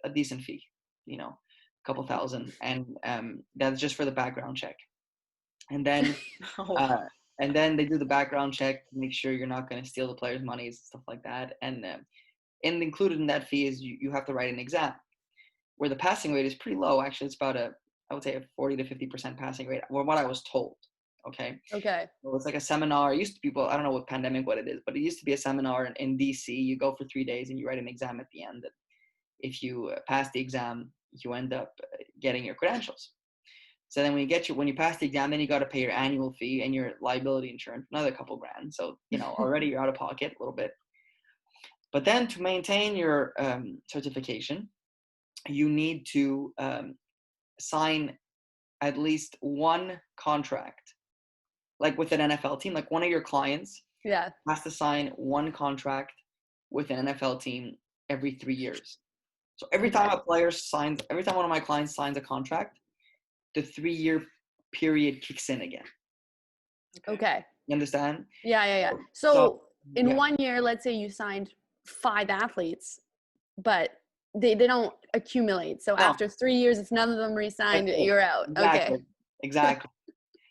a decent fee, you know, a couple thousand, and that's just for the background check. And then Oh, uh, and then they do the background check to make sure you're not going to steal the players' monies and stuff like that. And included in that fee is you have to write an exam, where the passing rate is pretty low. Actually, it's about I would say a 40 to 50% passing rate, or what I was told. Okay. Okay. Well, it's like a seminar. It used to be, I don't know what pandemic, what it is, but it used to be a seminar in DC. You go for 3 days and you write an exam at the end. If you pass the exam, you end up getting your credentials. So then when you pass the exam, then you got to pay your annual fee and your liability insurance, another couple grand. So, you know, already you're out of pocket a little bit. But then to maintain your certification, you need to sign at least one contract, like with an NFL team. Like one of your clients has to sign one contract with an NFL team every 3 years. So every time every time one of my clients signs a contract, the 3-year period kicks in again. Okay. You understand? Yeah. So in 1 year, let's say you signed 5 athletes, but they don't accumulate. So after 3 years, if none of them re-signed, you're out. Exactly. Okay. Exactly.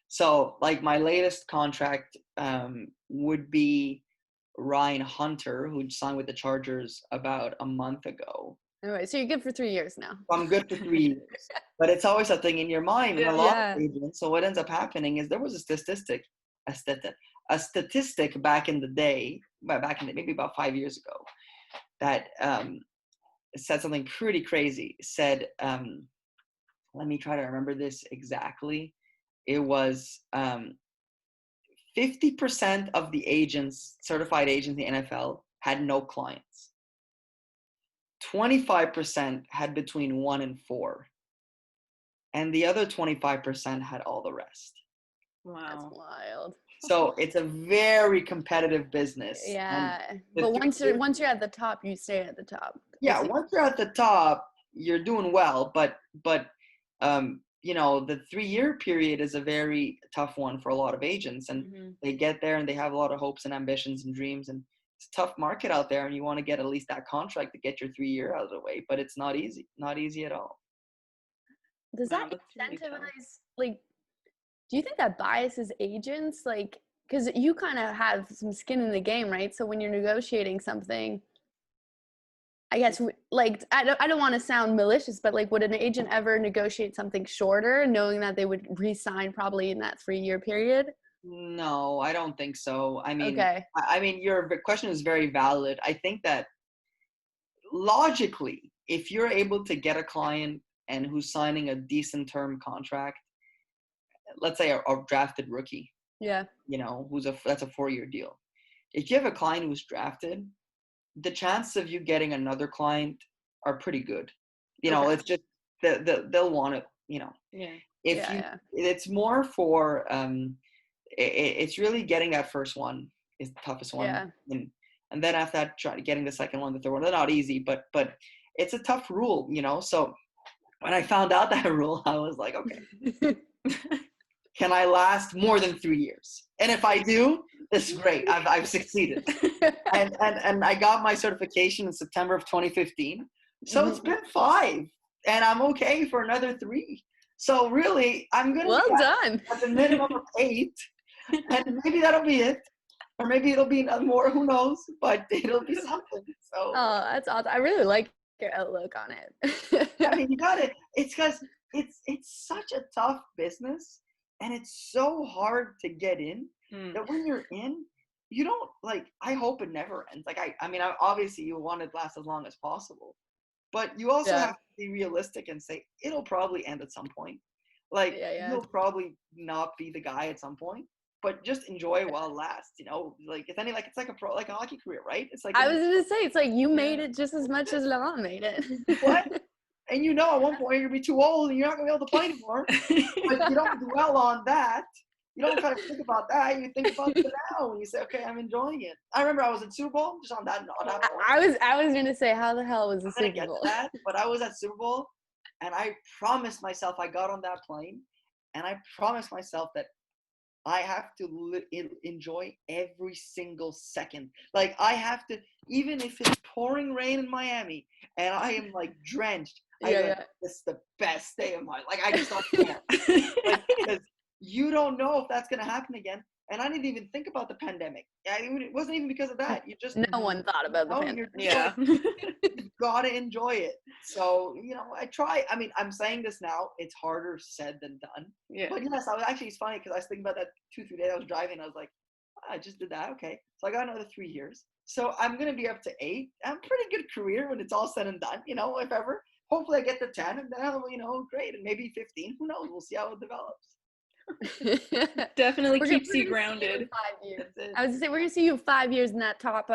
So like my latest contract would be Ryan Hunter, who signed with the Chargers about a month ago. Anyway, so you're good for 3 years now. I'm good for 3 years. But it's always something in your mind. And a lot of agents, so what ends up happening is there was a statistic back in the day, maybe about 5 years ago, that said something pretty crazy. It said, let me try to remember this exactly. It was 50% of the agents, certified agents in the NFL, had no clients. 25% had between 1 and 4. And the other 25% had all the rest. wow. That's wild. So it's a very competitive business. Yeah. But once you're at the top, you stay at the top. Yeah, once you're at the top, you're doing well. But you know, the 3-year period is a very tough one for a lot of agents. And they get there and they have a lot of hopes and ambitions and dreams. And it's a tough market out there. And you want to get at least that contract to get your 3-year out of the way. But it's not easy. Not easy at all. Does that incentivize, like, do you think that biases agents? Like, because you kind of have some skin in the game, right? So when you're negotiating something, I guess, like, I don't want to sound malicious, but like, would an agent ever negotiate something shorter, knowing that they would re-sign probably in that 3-year period? No, I don't think so. I mean, okay. I mean, your question is very valid. I think that logically, if you're able to get a client and who's signing a decent term contract, let's say a drafted rookie, you know, that's a 4-year deal. If you have a client who's drafted, the chances of you getting another client are pretty good. You know, it's just they'll want it. You know, it's more for it's really getting that first one is the toughest one, and then after that, getting the second one, the third one. They're not easy, but it's a tough rule, you know. So when I found out that rule, I was like, okay. Can I last more than 3 years? And if I do, this is great. I've succeeded. and I got my certification in September of 2015. So it's been 5, and I'm okay for another 3. So really, I'm gonna be done at the minimum of 8, and maybe that'll be it, or maybe it'll be more. Who knows? But it'll be something. So. Oh, that's awesome. I really like your outlook on it. I mean, you got it. It's because it's such a tough business. And it's so hard to get in that when you're in, you don't I hope it never ends. Like, I mean, obviously you want it to last as long as possible, but you also have to be realistic and say, it'll probably end at some point. Like, you'll probably not be the guy at some point, but just enjoy while it lasts, you know, like it's like a hockey career, right? It's like, I was going to say, it's like you made it just as much as Laurent made it. What? And you know, at one point you're gonna be too old and you're not gonna be able to play anymore. But you don't dwell on that. You don't try to think about that. You think about it now, and you say, "Okay, I'm enjoying it." I remember I was at Super Bowl. Just on that point. I was gonna say, how the hell was the Super Bowl? That, but I was at Super Bowl, and I promised myself I got on that plane, and I promised myself that I have to enjoy every single second. Like I have to, even if it's pouring rain in Miami and I am like drenched, I like, this is the best day of my life. Like I just don't care. Like, because you don't know if that's gonna happen again. And I didn't even think about the pandemic. It wasn't even because of that. You just no one thought about the pandemic. Yeah, you gotta enjoy it. So I try. I mean, I'm saying this now. It's harder said than done. Yeah. But yes, it's funny because I was thinking about that 2-3 days I was driving. I was like, I just did that. Okay, so I got another 3 years. So I'm gonna be up to 8. I'm pretty good career when it's all said and done. If ever. Hopefully I get to 10, and then great, and maybe 15. Who knows? We'll see how it develops. Definitely keeps you grounded. 5 years. I was gonna say we're gonna see you in 5 years in that top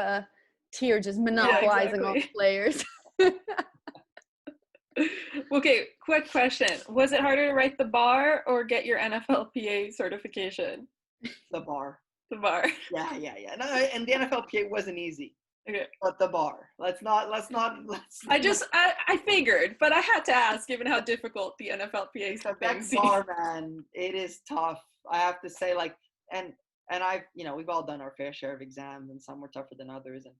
tier, just monopolizing all the players. Okay, quick question: was it harder to write the bar or get your NFLPA certification? The bar. The bar. Yeah. No, and the NFLPA wasn't easy. Okay. But the bar. Let's not. I figured, but I had to ask, given how difficult the NFLPA have been. That bar, man, it is tough. I have to say, and I've, we've all done our fair share of exams, and some were tougher than others. And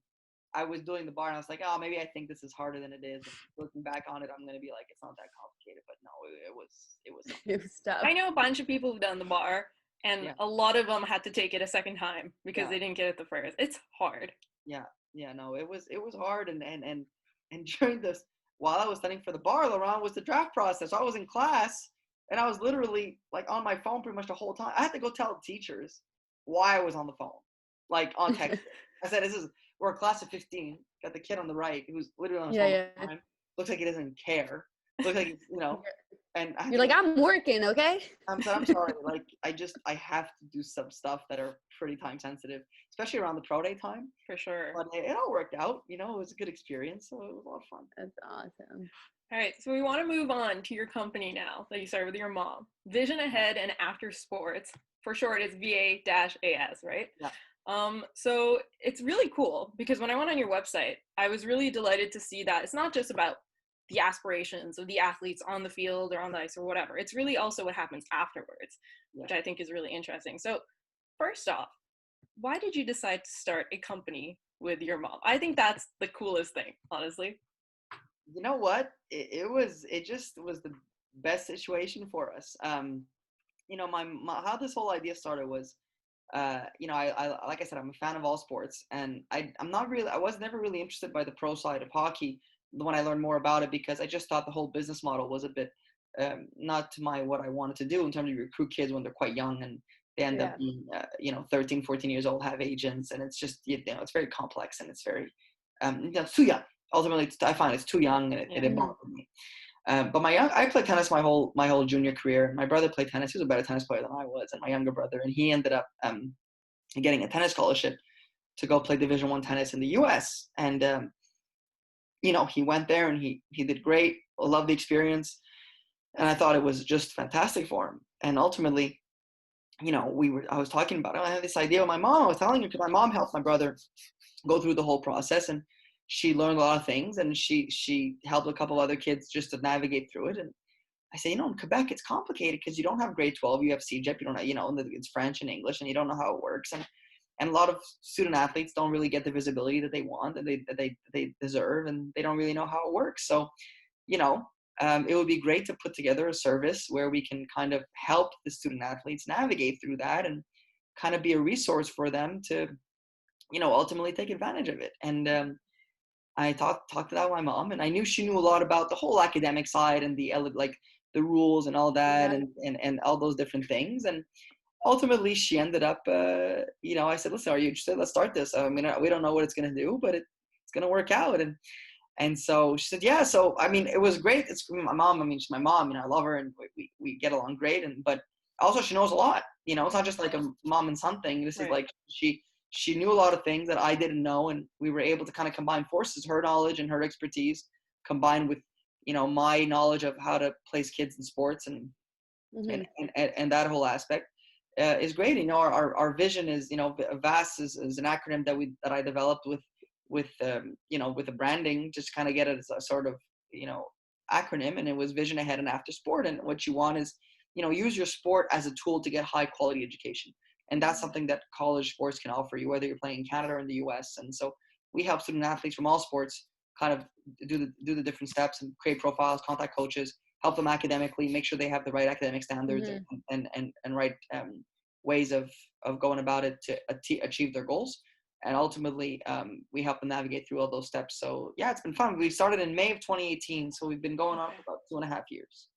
I was doing the bar, and I was like, oh, maybe I think this is harder than it is. And looking back on it, I'm gonna be like, it's not that complicated. But no, it was tough. I know a bunch of people who've done the bar, and a lot of them had to take it a second time because they didn't get it the first. It's hard. Yeah, no, it was hard, and during this, while I was studying for the bar, Laurent, was the draft process. So I was in class, and I was literally like on my phone pretty much the whole time. I had to go tell the teachers why I was on the phone, like on text. I said, we're a class of 15. Got the kid on the right who's literally on his phone all the time. Looks like he doesn't care. Looks like and you're like, I'm working, okay? I'm sorry. Like I have to do some stuff that are pretty time sensitive, especially around the pro day time. For sure. But it all worked out. It was a good experience, so it was a lot of fun. That's awesome. All right, so we want to move on to your company now that you started with your mom. Vision Ahead and After Sports. For short, it's VA-AS, right? Yeah. So it's really cool because when I went on your website, I was really delighted to see that it's not just about the aspirations of the athletes on the field or on the ice or whatever. It's really also what happens afterwards, which I think is really interesting. So first off, why did you decide to start a company with your mom? I think that's the coolest thing, honestly. You know what? It just was the best situation for us. My how this whole idea started was, I like I said, I'm a fan of all sports, and I was never really interested by the pro side of hockey when I learned more about it, because I just thought the whole business model was a bit not to what I wanted to do in terms of recruit kids when they're quite young and they end up being 13, 14 years old, have agents, and it's just it's very complex, and it's very too young. Ultimately, I find it's too young, and it bothered me. But I played tennis my whole junior career. My brother played tennis. He was a better tennis player than I was, and my younger brother, and he ended up getting a tennis scholarship to go play Division I tennis in the U.S. And he went there, and he did great. I loved the experience, and I thought it was just fantastic for him. And ultimately, I was talking about it. I had this idea with my mom. I was telling her because my mom helped my brother go through the whole process, and she learned a lot of things, and she helped a couple other kids just to navigate through it. And I say, in Quebec, it's complicated because you don't have grade 12, you have CEGEP, you don't have, it's French and English, and you don't know how it works. And a lot of student athletes don't really get the visibility that they want and they deserve, and they don't really know how it works. So, it would be great to put together a service where we can kind of help the student athletes navigate through that and kind of be a resource for them to, ultimately take advantage of it. And I talked to that with my mom, and I knew she knew a lot about the whole academic side and the rules and all that, and all those different things. And ultimately, she ended up, I said, listen, are you interested? Let's start this. I mean, we don't know what it's going to do, but it's going to work out. And so she said, yeah. So, I mean, it was great. It's my mom. I mean, she's my mom. I love her, and we get along great. But also she knows a lot. It's not just like a mom and son thing. This is like she knew a lot of things that I didn't know, and we were able to kind of combine forces, her knowledge and her expertise, combined with, my knowledge of how to place kids in sports and that whole aspect is great. Our vision is, VAS is an acronym that I developed with the branding, just kind of get it as a sort of, acronym, and it was Vision Ahead and After Sport. And what you want is, use your sport as a tool to get high quality education. And that's something that college sports can offer you, whether you're playing in Canada or in the US. And so we help student athletes from all sports kind of do the different steps and create profiles, contact coaches, help them academically, make sure they have the right academic standards and right ways of going about it to achieve their goals. And ultimately, we help them navigate through all those steps. So yeah, it's been fun. We started in May of 2018, so we've been going on for about 2.5 years.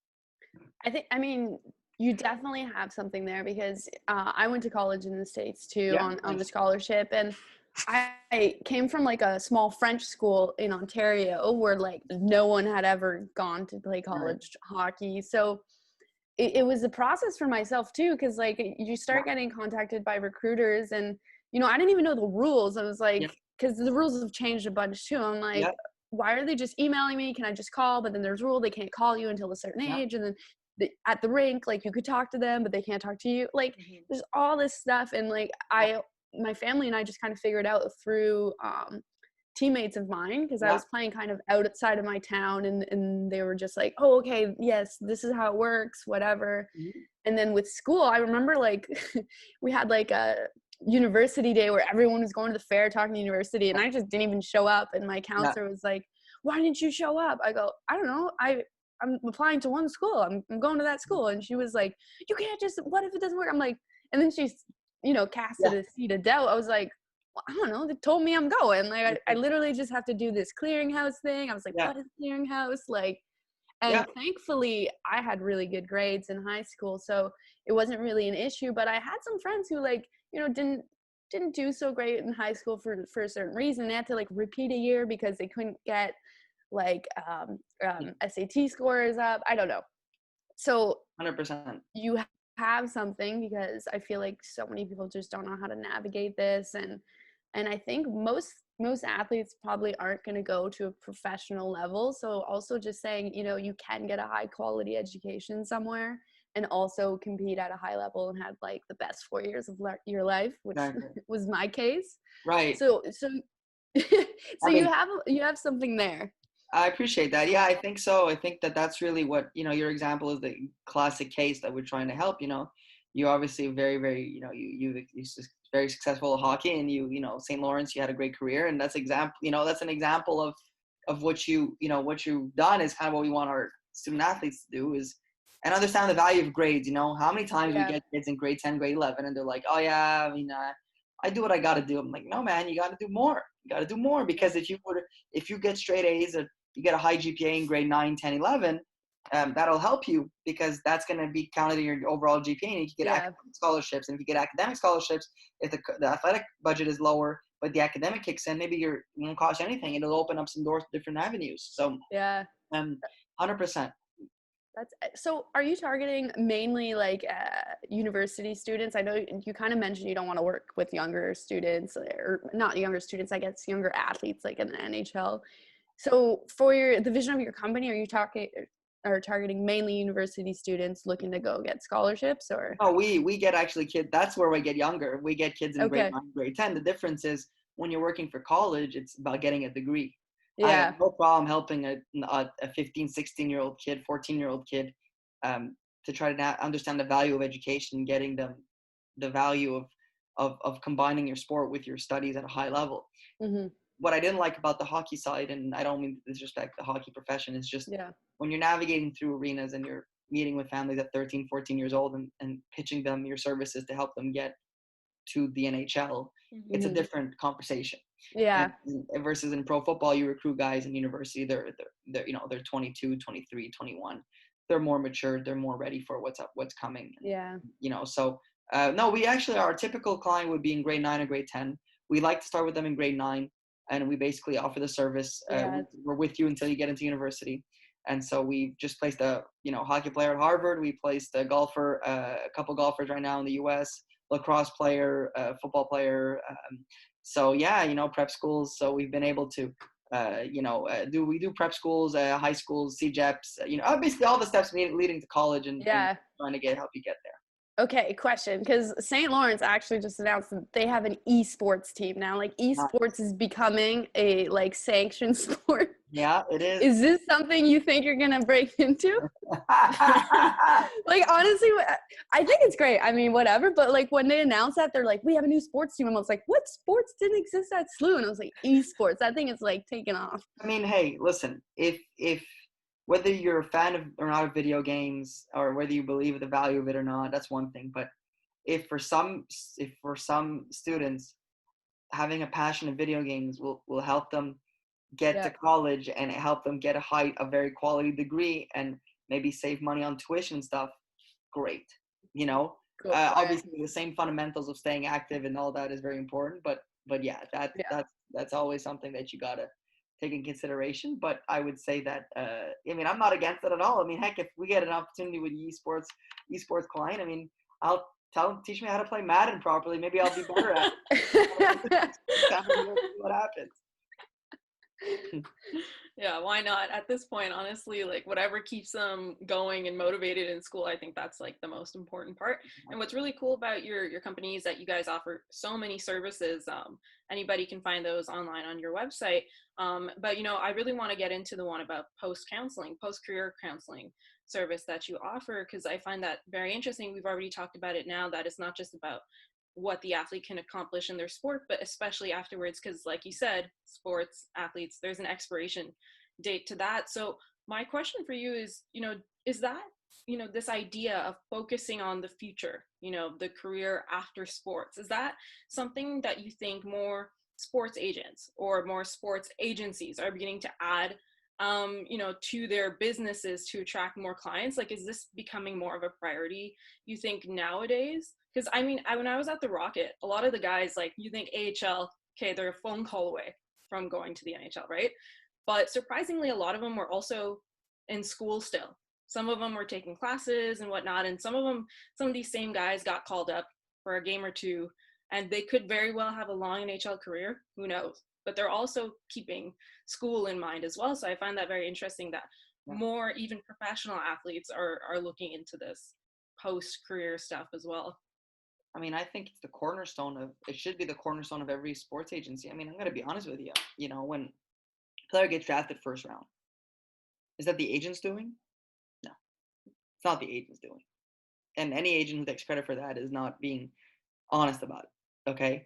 I mean, you definitely have something there, because I went to college in the States too, on the scholarship, and I came from like a small French school in Ontario where like no one had ever gone to play college hockey. So it was a process for myself too, because like you start getting contacted by recruiters, and I didn't even know the rules. I was like, because the rules have changed a bunch too. I'm like, why are they just emailing me? Can I just call? But then there's a rule, they can't call you until a certain age, and then at the rink, like you could talk to them, but they can't talk to you. Like there's all this stuff, and like my family and I just kind of figured out through teammates of mine, because I was playing kind of outside of my town, and they were just like, oh, okay, yes, this is how it works, whatever. And then with school, I remember like we had like a university day where everyone was going to the fair talking to university, and I just didn't even show up, and my counselor was like, why didn't you show up? I go, I don't know, I'm applying to one school. I'm going to that school. And she was like, you can't just, what if it doesn't work? I'm like, and then she's, casted a seed of doubt. I was like, well, I don't know. They told me I'm going. Like, I literally just have to do this clearinghouse thing. I was like, what is clearinghouse? Like, and thankfully I had really good grades in high school, so it wasn't really an issue. But I had some friends who like, didn't do so great in high school for a certain reason. They had to like repeat a year because they couldn't get like SAT scores up. I don't know. So 100%. you have something, because I feel like so many people just don't know how to navigate this, and I think most athletes probably aren't going to go to a professional level. So also just saying, you can get a high quality education somewhere and also compete at a high level and have like the best 4 years of your life, which was my case. Right. So you have something there. I appreciate that. Yeah, I think so. I think that's really what, your example is the classic case that we're trying to help. You obviously very, very, you're very successful at hockey, and St. Lawrence, you had a great career, and that's that's an example of what what you've done is kind of what we want our student athletes to do and understand the value of grades. How many times we get kids in grade 10, grade 11, and they're like, oh yeah, I do what I got to do. I'm like, no, man, you got to do more. You got to do more, because if you get straight A's, or you get a high GPA in grade 9, 10, 11, that'll help you, because that's going to be counted in your overall GPA, and you can get academic scholarships. And if you get academic scholarships, if the athletic budget is lower, but the academic kicks in, maybe it won't cost you anything. It'll open up some doors to different avenues. So 100%. So are you targeting mainly like university students? I know you kind of mentioned you don't want to work with younger students, or not younger students, I guess younger athletes like in the NHL. So for the vision of your company, are you targeting mainly university students looking to go get scholarships, or? Oh, we get actually kids. That's where we get younger. We get kids in grade 9, grade 10. The difference is when you're working for college, it's about getting a degree. I have no problem helping a 15, 16-year-old kid, 14-year-old kid to try to understand the value of education, getting them the value of combining your sport with your studies at a high level. What I didn't like about the hockey side, and I don't mean to disrespect the hockey profession, is just when you're navigating through arenas and you're meeting with families at 13, 14 years old and pitching them your services to help them get to the NHL, it's a different conversation. And versus in pro football, you recruit guys in university, they're 22, 23, 21. They're more mature, they're more ready for what's coming. So no, we actually, our typical client would be in grade 9 or grade 10. We like to start with them in grade 9, and we basically offer the service. We're with you until you get into university. And so we just placed a hockey player at Harvard. We placed a golfer, a couple golfers right now in the U.S., lacrosse player, football player. So prep schools. So we've been able to we do prep schools, high schools, CJEPs, basically all the steps leading to college, and trying to help you get there. Okay, question, because St. Lawrence actually just announced that they have an esports team now. Like esports is becoming a like sanctioned sport. Yeah, it is. Is this something you think you're gonna break into? Like honestly, I think it's great. I mean, whatever. But like when they announced that, they're like, "We have a new sports team." I was like, "What sports didn't exist at SLU?" And I was like, "Esports." That thing is like taking off. I mean, hey, listen, if whether you're a fan of or not of video games, or whether you believe in the value of it or not, that's one thing. But if for some students having a passion of video games will help them get to Yeah. college and help them get a very quality degree and maybe save money on tuition and stuff, great. You know, Go for it. obviously the same fundamentals of staying active and all that is very important, but yeah, Yeah. that's always something that you gotta take in consideration. But I would say that I mean, I'm not against it at all. I mean, heck, if we get an opportunity with esports client, I mean, I'll teach me how to play Madden properly. Maybe I'll be better at it. What happens. Yeah, why not? At this point, honestly, like whatever keeps them going and motivated in school, I think that's like the most important part. And what's really cool about your company is that you guys offer so many services. Anybody can find those online on your website. But you know, I really want to get into the one about post-career counseling service that you offer, because I find that very interesting. We've already talked about it now, that it's not just about what the athlete can accomplish in their sport, but especially afterwards, because like you said, sports athletes, there's an expiration date to that. So my question for you is, you know, is that, you know, this idea of focusing on the future, you know, the career after sports, is that something that you think more sports agents or more sports agencies are beginning to add, you know, to their businesses to attract more clients? Like, is this becoming more of a priority, you think, nowadays? Because I mean, when I was at the Rocket, a lot of the guys, like, you think AHL, okay, they're a phone call away from going to the NHL, right? But surprisingly, a lot of them were also in school still. Some of them were taking classes and whatnot, and some of these same guys got called up for a game or two, and they could very well have a long NHL career. Who knows? But they're also keeping school in mind as well. So I find that very interesting that more even professional athletes are looking into this post-career stuff as well. I mean, I think it should be the cornerstone of every sports agency. I mean, I'm going to be honest with you. You know, when a player gets drafted first round, is that the agent's doing? No, it's not the agent's doing. And any agent who takes credit for that is not being honest about it. Okay.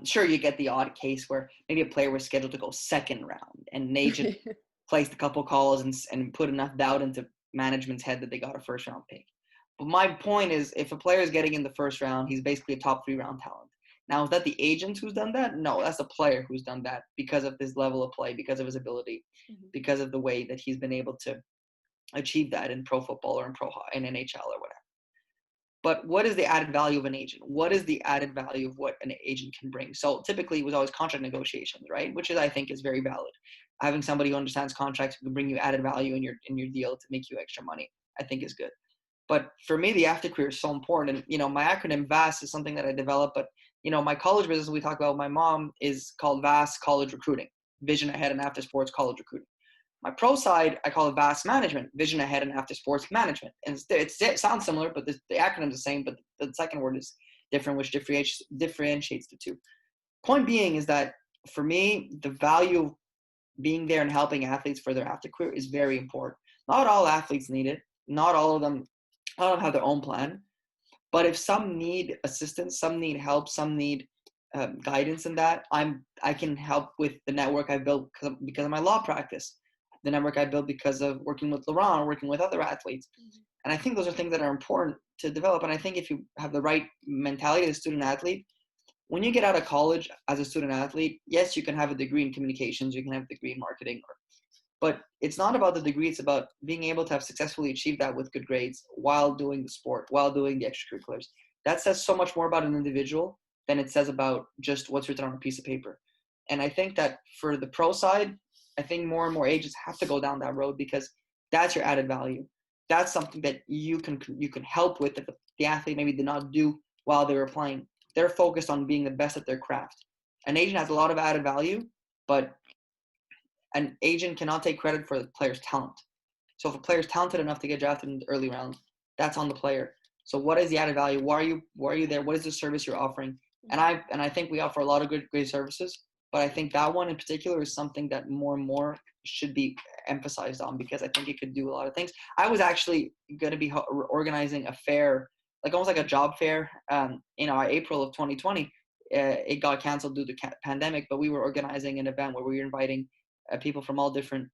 Sure, you get the odd case where maybe a player was scheduled to go second round and an agent placed a couple calls and put enough doubt into management's head that they got a first round pick. But my point is, if a player is getting in the first round, he's basically a top 3 round talent. Now, is that the agent who's done that? No, that's the player who's done that because of his level of play, because of his ability, because of the way that he's been able to achieve that in pro football or in NHL or whatever. But what is the added value of an agent? What is the added value of what an agent can bring? So typically it was always contract negotiations, right? Which I think is very valid. Having somebody who understands contracts who can bring you added value in your deal to make you extra money, I think is good. But for me, the after career is so important. And, you know, my acronym VAS is something that I developed. But, you know, my college business we talk about, my mom, is called VAS College Recruiting, Vision Ahead and After Sports College Recruiting. My pro side, I call it VAS Management, Vision Ahead and After Sports Management. And it sounds similar, but the acronym is the same, but the second word is different, which differentiates the two. Point being is that for me, the value of being there and helping athletes for their after career is very important. Not all athletes need it. Not all of them have their own plan. But if some need assistance, some need help, some need guidance in that, I can help with the network I built because of my law practice. The network I built because of working with Laurent, working with other athletes. And I think those are things that are important to develop. And I think if you have the right mentality as a student athlete, when you get out of college as a student athlete, yes, you can have a degree in communications, you can have a degree in marketing, but it's not about the degree, it's about being able to have successfully achieved that with good grades while doing the sport, while doing the extracurriculars. That says so much more about an individual than it says about just what's written on a piece of paper. And I think that for the pro side, I think more and more agents have to go down that road because that's your added value. That's something that you can help with that the athlete maybe did not do while they were playing. They're focused on being the best at their craft. An agent has a lot of added value, but an agent cannot take credit for the player's talent. So if a player is talented enough to get drafted in the early rounds, that's on the player. So what is the added value? Why are you there? What is the service you're offering? And I think we offer a lot of great services, but I think that one in particular is something that more and more should be emphasized on, because I think it could do a lot of things. I was actually going to be organizing a fair, like almost like a job fair, in April of 2020. It got canceled due to pandemic, but we were organizing an event where we were inviting people from all different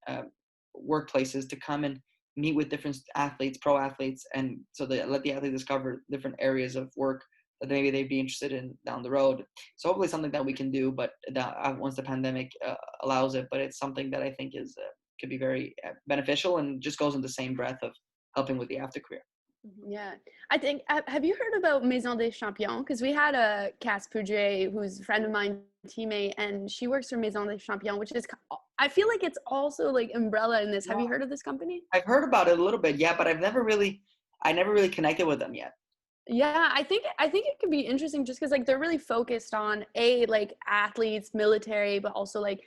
workplaces to come and meet with different athletes, pro athletes, and so they let the athletes discover different areas of work that maybe they'd be interested in down the road. So hopefully something that we can do, but that once the pandemic allows it. But it's something that I think is could be very beneficial, and just goes in the same breath of helping with the after career. Yeah, I think, have you heard about Maison des Champions? Because we had a Cass Puget, who's a friend of mine, teammate, and she works for Maison des Champions, which is, I feel like it's also like umbrella in this. Have you heard of this company? I've heard about it a little bit, yeah, but I never really connected with them yet. Yeah, I think it could be interesting just because like they're really focused on like athletes, military, but also like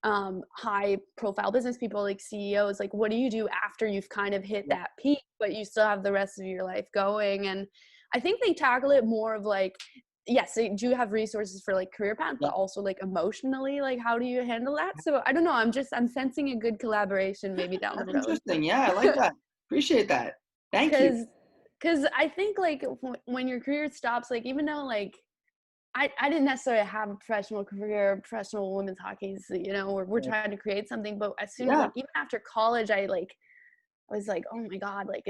high profile business people, like CEOs. Like, what do you do after you've kind of hit that peak, but you still have the rest of your life going? And I think they tackle it more of like, yes, they do have resources for like career path, but also like emotionally, like how do you handle that? So I don't know. I'm sensing a good collaboration maybe down the road. Interesting. Yeah, I like that. Appreciate that. Thank you. Because I think like when your career stops, like even though like I didn't necessarily have a professional career, professional women's hockey, we're trying to create something, but as soon as like even after college, I was like, oh my God, like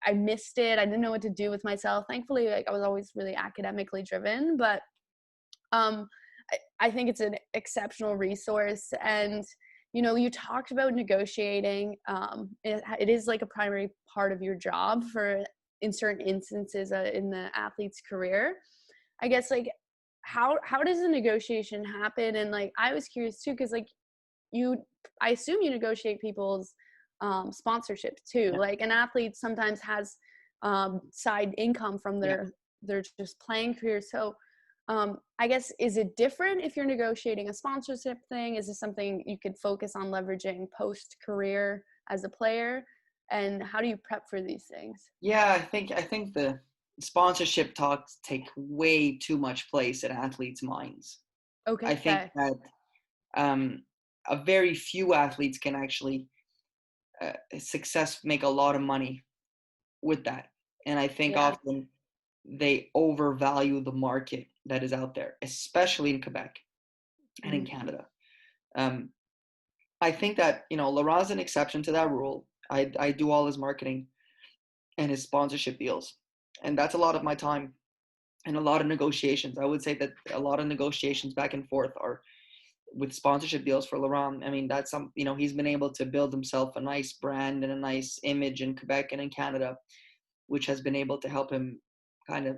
I missed it. I didn't know what to do with myself. Thankfully, like I was always really academically driven, but I think it's an exceptional resource. And you talked about negotiating. It is like a primary part of your job in certain instances in the athlete's career. I guess like how does the negotiation happen? And like I was curious too, because like I assume you negotiate people's sponsorships too. Like an athlete sometimes has side income from their just playing career. So I guess, is it different if you're negotiating a sponsorship thing? Is this something you could focus on leveraging post-career as a player? And how do you prep for these things? Yeah, I think the sponsorship talks take way too much place in athletes' minds. Okay. I think that a very few athletes can actually make a lot of money with that. And I think often they overvalue the market that is out there, especially in Quebec and in Canada. I think that, Laurent's an exception to that rule. I do all his marketing and his sponsorship deals. And that's a lot of my time and a lot of negotiations. I would say that a lot of negotiations back and forth are with sponsorship deals for Laurent. I mean, that's he's been able to build himself a nice brand and a nice image in Quebec and in Canada, which has been able to help him kind of,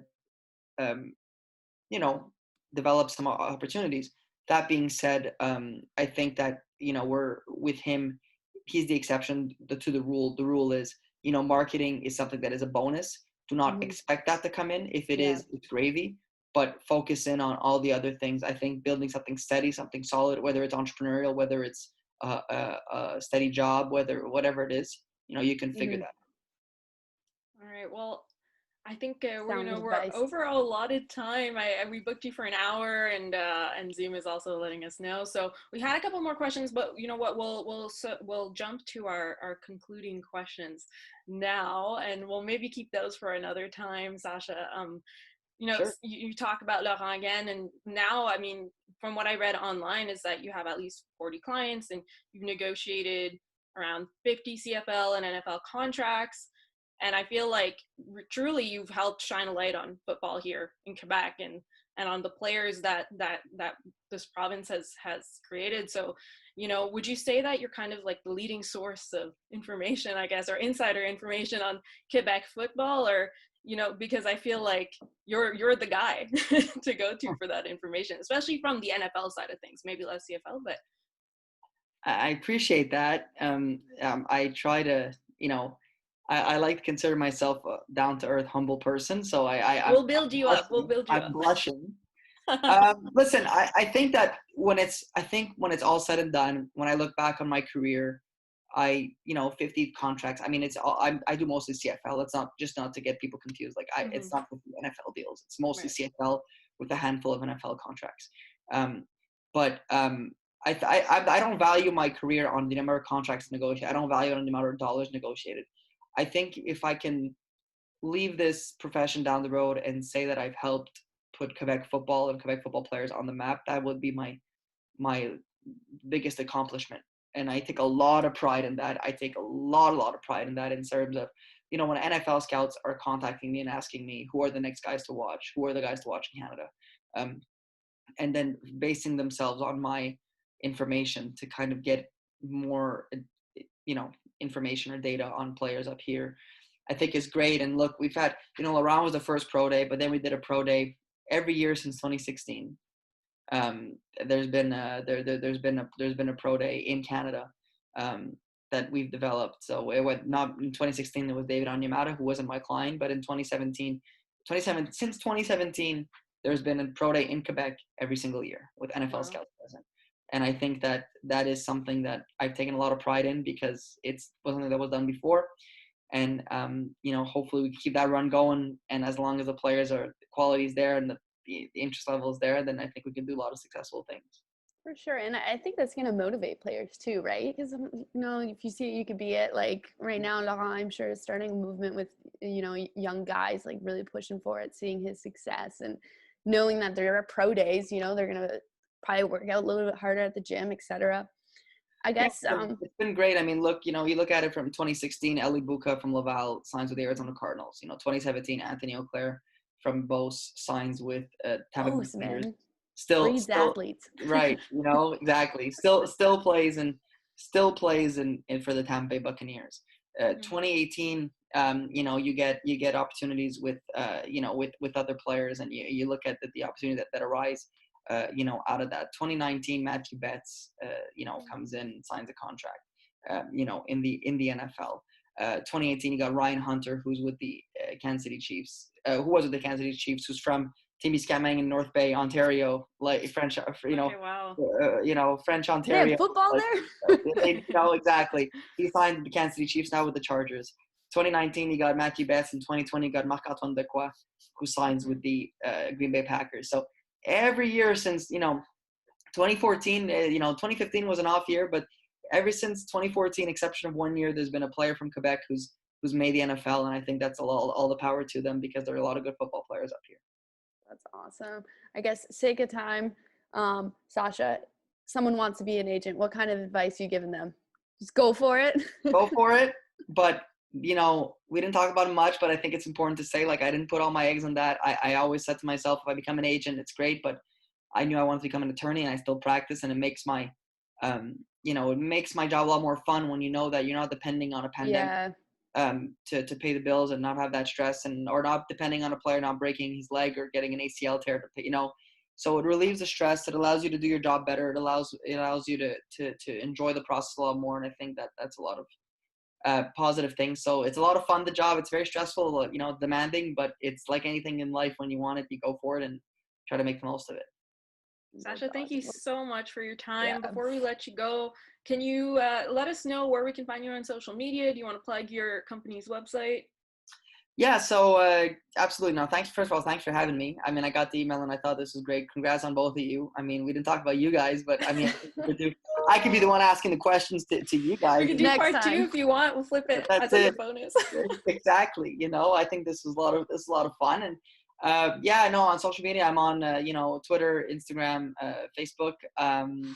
develop some opportunities. That being said, I think that, we're with him, he's the exception to the rule. The rule is, marketing is something that is a bonus. Do not expect that to come in. If it is, it's gravy, but focus in on all the other things. I think building something steady, something solid, whether it's entrepreneurial, whether it's a steady job, whatever it is, you can figure that out. All right. Well, I think we're over a allotted time. We booked you for an hour, and Zoom is also letting us know. So we had a couple more questions, but you know what? We'll jump to our concluding questions now, and we'll maybe keep those for another time, Sasha. Sure. You talk about Laurent again, and now, I mean, from what I read online, is that you have at least 40 clients, and you've negotiated around 50 CFL and NFL contracts. And I feel like truly you've helped shine a light on football here in Quebec and on the players that this province has created. So, would you say that you're kind of like the leading source of information, I guess, or insider information on Quebec football? Or, because I feel like you're the guy to go to for that information, especially from the NFL side of things, maybe less CFL, but. I appreciate that. I try to, I like to consider myself a down-to-earth, humble person. So we'll build you up. We'll build you up. I'm blushing. Listen, I think that when it's all said and done, when I look back on my career, I 50 contracts. I mean, it's all, I do mostly CFL. It's not to get people confused. Like it's not with NFL deals. It's mostly CFL with a handful of NFL contracts. I don't value my career on the number of contracts negotiated. I don't value it on the amount of dollars negotiated. I think if I can leave this profession down the road and say that I've helped put Quebec football and Quebec football players on the map, that would be my biggest accomplishment. And I take a lot of pride in that. I take a lot of pride in that in terms of, when NFL scouts are contacting me and asking me who are the next guys to watch, who are the guys to watch in Canada, and then basing themselves on my information to kind of get more, information or data on players up here, I think is great. And look, we've had, Laurent was the first pro day, but then we did a pro day every year since 2016. There's been a pro day in Canada that we've developed. So it went not in 2016. It was David Onyemata, who wasn't my client, but in 2017, since 2017, there's been a pro day in Quebec every single year with NFL scouts present. And I think that is something that I've taken a lot of pride in because it's something that was done before. And hopefully we can keep that run going. And as long as the players the quality is there and the interest level is there, then I think we can do a lot of successful things. For sure. And I think that's going to motivate players too, right? Because, if you see it, you could be it. Like right now, Laurent, I'm sure, is starting a movement with, young guys, like really pushing for it, seeing his success and knowing that there are pro days, they're going to probably work out a little bit harder at the gym, etc. I guess it's been great. I mean, look, you look at it from 2016, Eli Buka from Laval signs with the Arizona Cardinals. 2017, Anthony Auclair from Beauce signs with Tampa Bay Buccaneers. Still athletes. Right, exactly. Still plays in for the Tampa Bay Buccaneers. 2018, you get opportunities with with other players, and you look at the opportunity that arise out of that. 2019, Matthew Betts comes in and signs a contract in the NFL. 2018, you got Ryan Hunter, who's with the Kansas City Chiefs, who was with the Kansas City Chiefs, who's from Timiskaming in North Bay, Ontario, like French, French Ontario. They have football there? Exactly. He signed the Kansas City Chiefs, now with the Chargers. 2019, you got Matthew Betts. In 2020, you got Marc-Antoine Dequoy, who signs with the Green Bay Packers. So every year since, 2014, 2015 was an off year, but ever since 2014, exception of 1 year, there's been a player from Quebec who's made the NFL, and I think that's all the power to them because there are a lot of good football players up here. That's awesome. I guess, sake of time, Sasha, someone wants to be an agent. What kind of advice are you giving them? Just go for it. Go for it. But, we didn't talk about it much, but I think it's important to say, like, I didn't put all my eggs on that. I always said to myself, if I become an agent, it's great, but I knew I wanted to become an attorney, and I still practice, and it makes my, it makes my job a lot more fun when you know that you're not depending on a pandemic. To pay the bills and not have that stress, or not depending on a player not breaking his leg or getting an ACL tear to pay, so it relieves the stress. It allows you to do your job better. It allows you to enjoy the process a lot more. And I think that's a lot of positive things. So it's a lot of fun, the job. It's very stressful, demanding, but it's like anything in life. When you want it, you go for it and try to make the most of it. Sasha, thank you so much for your time. Yeah. Before we let you go, can you let us know where we can find you on social media? Do you want to plug your company's website? Yeah, so absolutely. No, thanks. First of all, thanks for having me. I mean, I got the email and I thought this was great. Congrats on both of you. I mean, we didn't talk about you guys, but I mean, I could be the one asking the questions to you guys. We can do part 2 if you want. We'll flip it as a bonus. Exactly. I think this was a lot of fun. And on social media, I'm on Twitter, Instagram, Facebook, and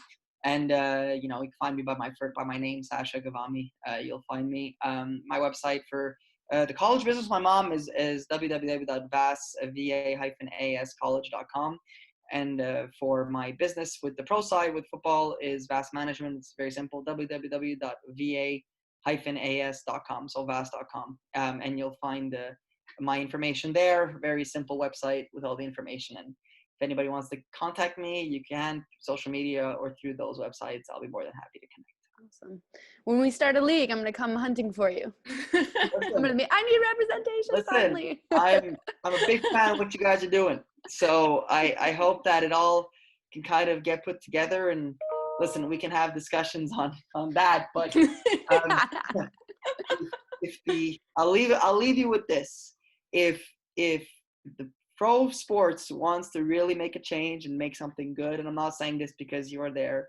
you can find me by my name, Sasha Ghavami. You'll find me. My website for the college business, my mom is www.vas-college.com, and for my business with the pro side with football is VAS Management. It's very simple, www.va-as.com, so vas.com, and you'll find my information there. Very simple website with all the information. And if anybody wants to contact me, you can, social media or through those websites. I'll be more than happy to connect. Awesome. When we start a league, I'm going to come hunting for you. I need representation. Finally. I'm a big fan of what you guys are doing. So I hope that it all can kind of get put together, and listen, we can have discussions on that, but I'll leave you with this. If the pro sports wants to really make a change and make something good, and I'm not saying this because you are there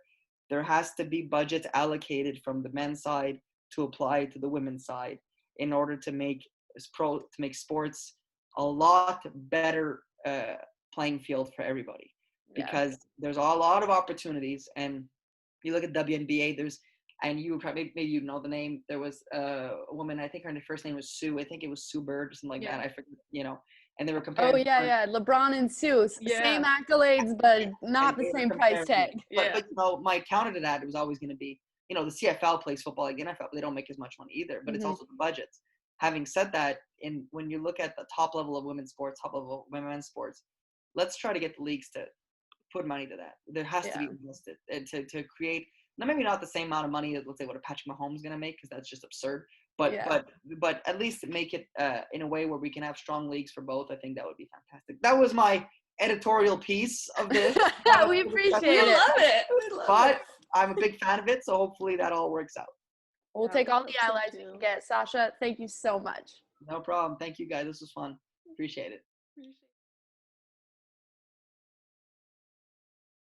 has to be budgets allocated from the men's side to apply to the women's side in order to make sports a lot better playing field for everybody. Because there's a lot of opportunities, and you look at WNBA, and you probably, maybe you know the name, there was a woman, I think her first name was Sue, I think it was Sue Bird or something like that, I forget, and they were comparing. Oh yeah, LeBron and Sue, same accolades, but not the same price tag. But my counter to that, it was always going to be, the CFL plays football like the NFL, but they don't make as much money either, but it's also the budgets. Having said that, when you look at the top level of women's sports, top level of men's sports, let's try to get the leagues to put money to that. There has to be invested to create, now maybe not the same amount of money as, let's say, what a Patrick Mahomes is going to make, because that's just absurd. But at least make it in a way where we can have strong leagues for both. I think that would be fantastic. That was my editorial piece of this. We appreciate it. We love it. But I'm a big fan of it, so hopefully that all works out. We'll take all the highlights we can get. Sasha, thank you so much. No problem. Thank you, guys. This was fun. Appreciate it.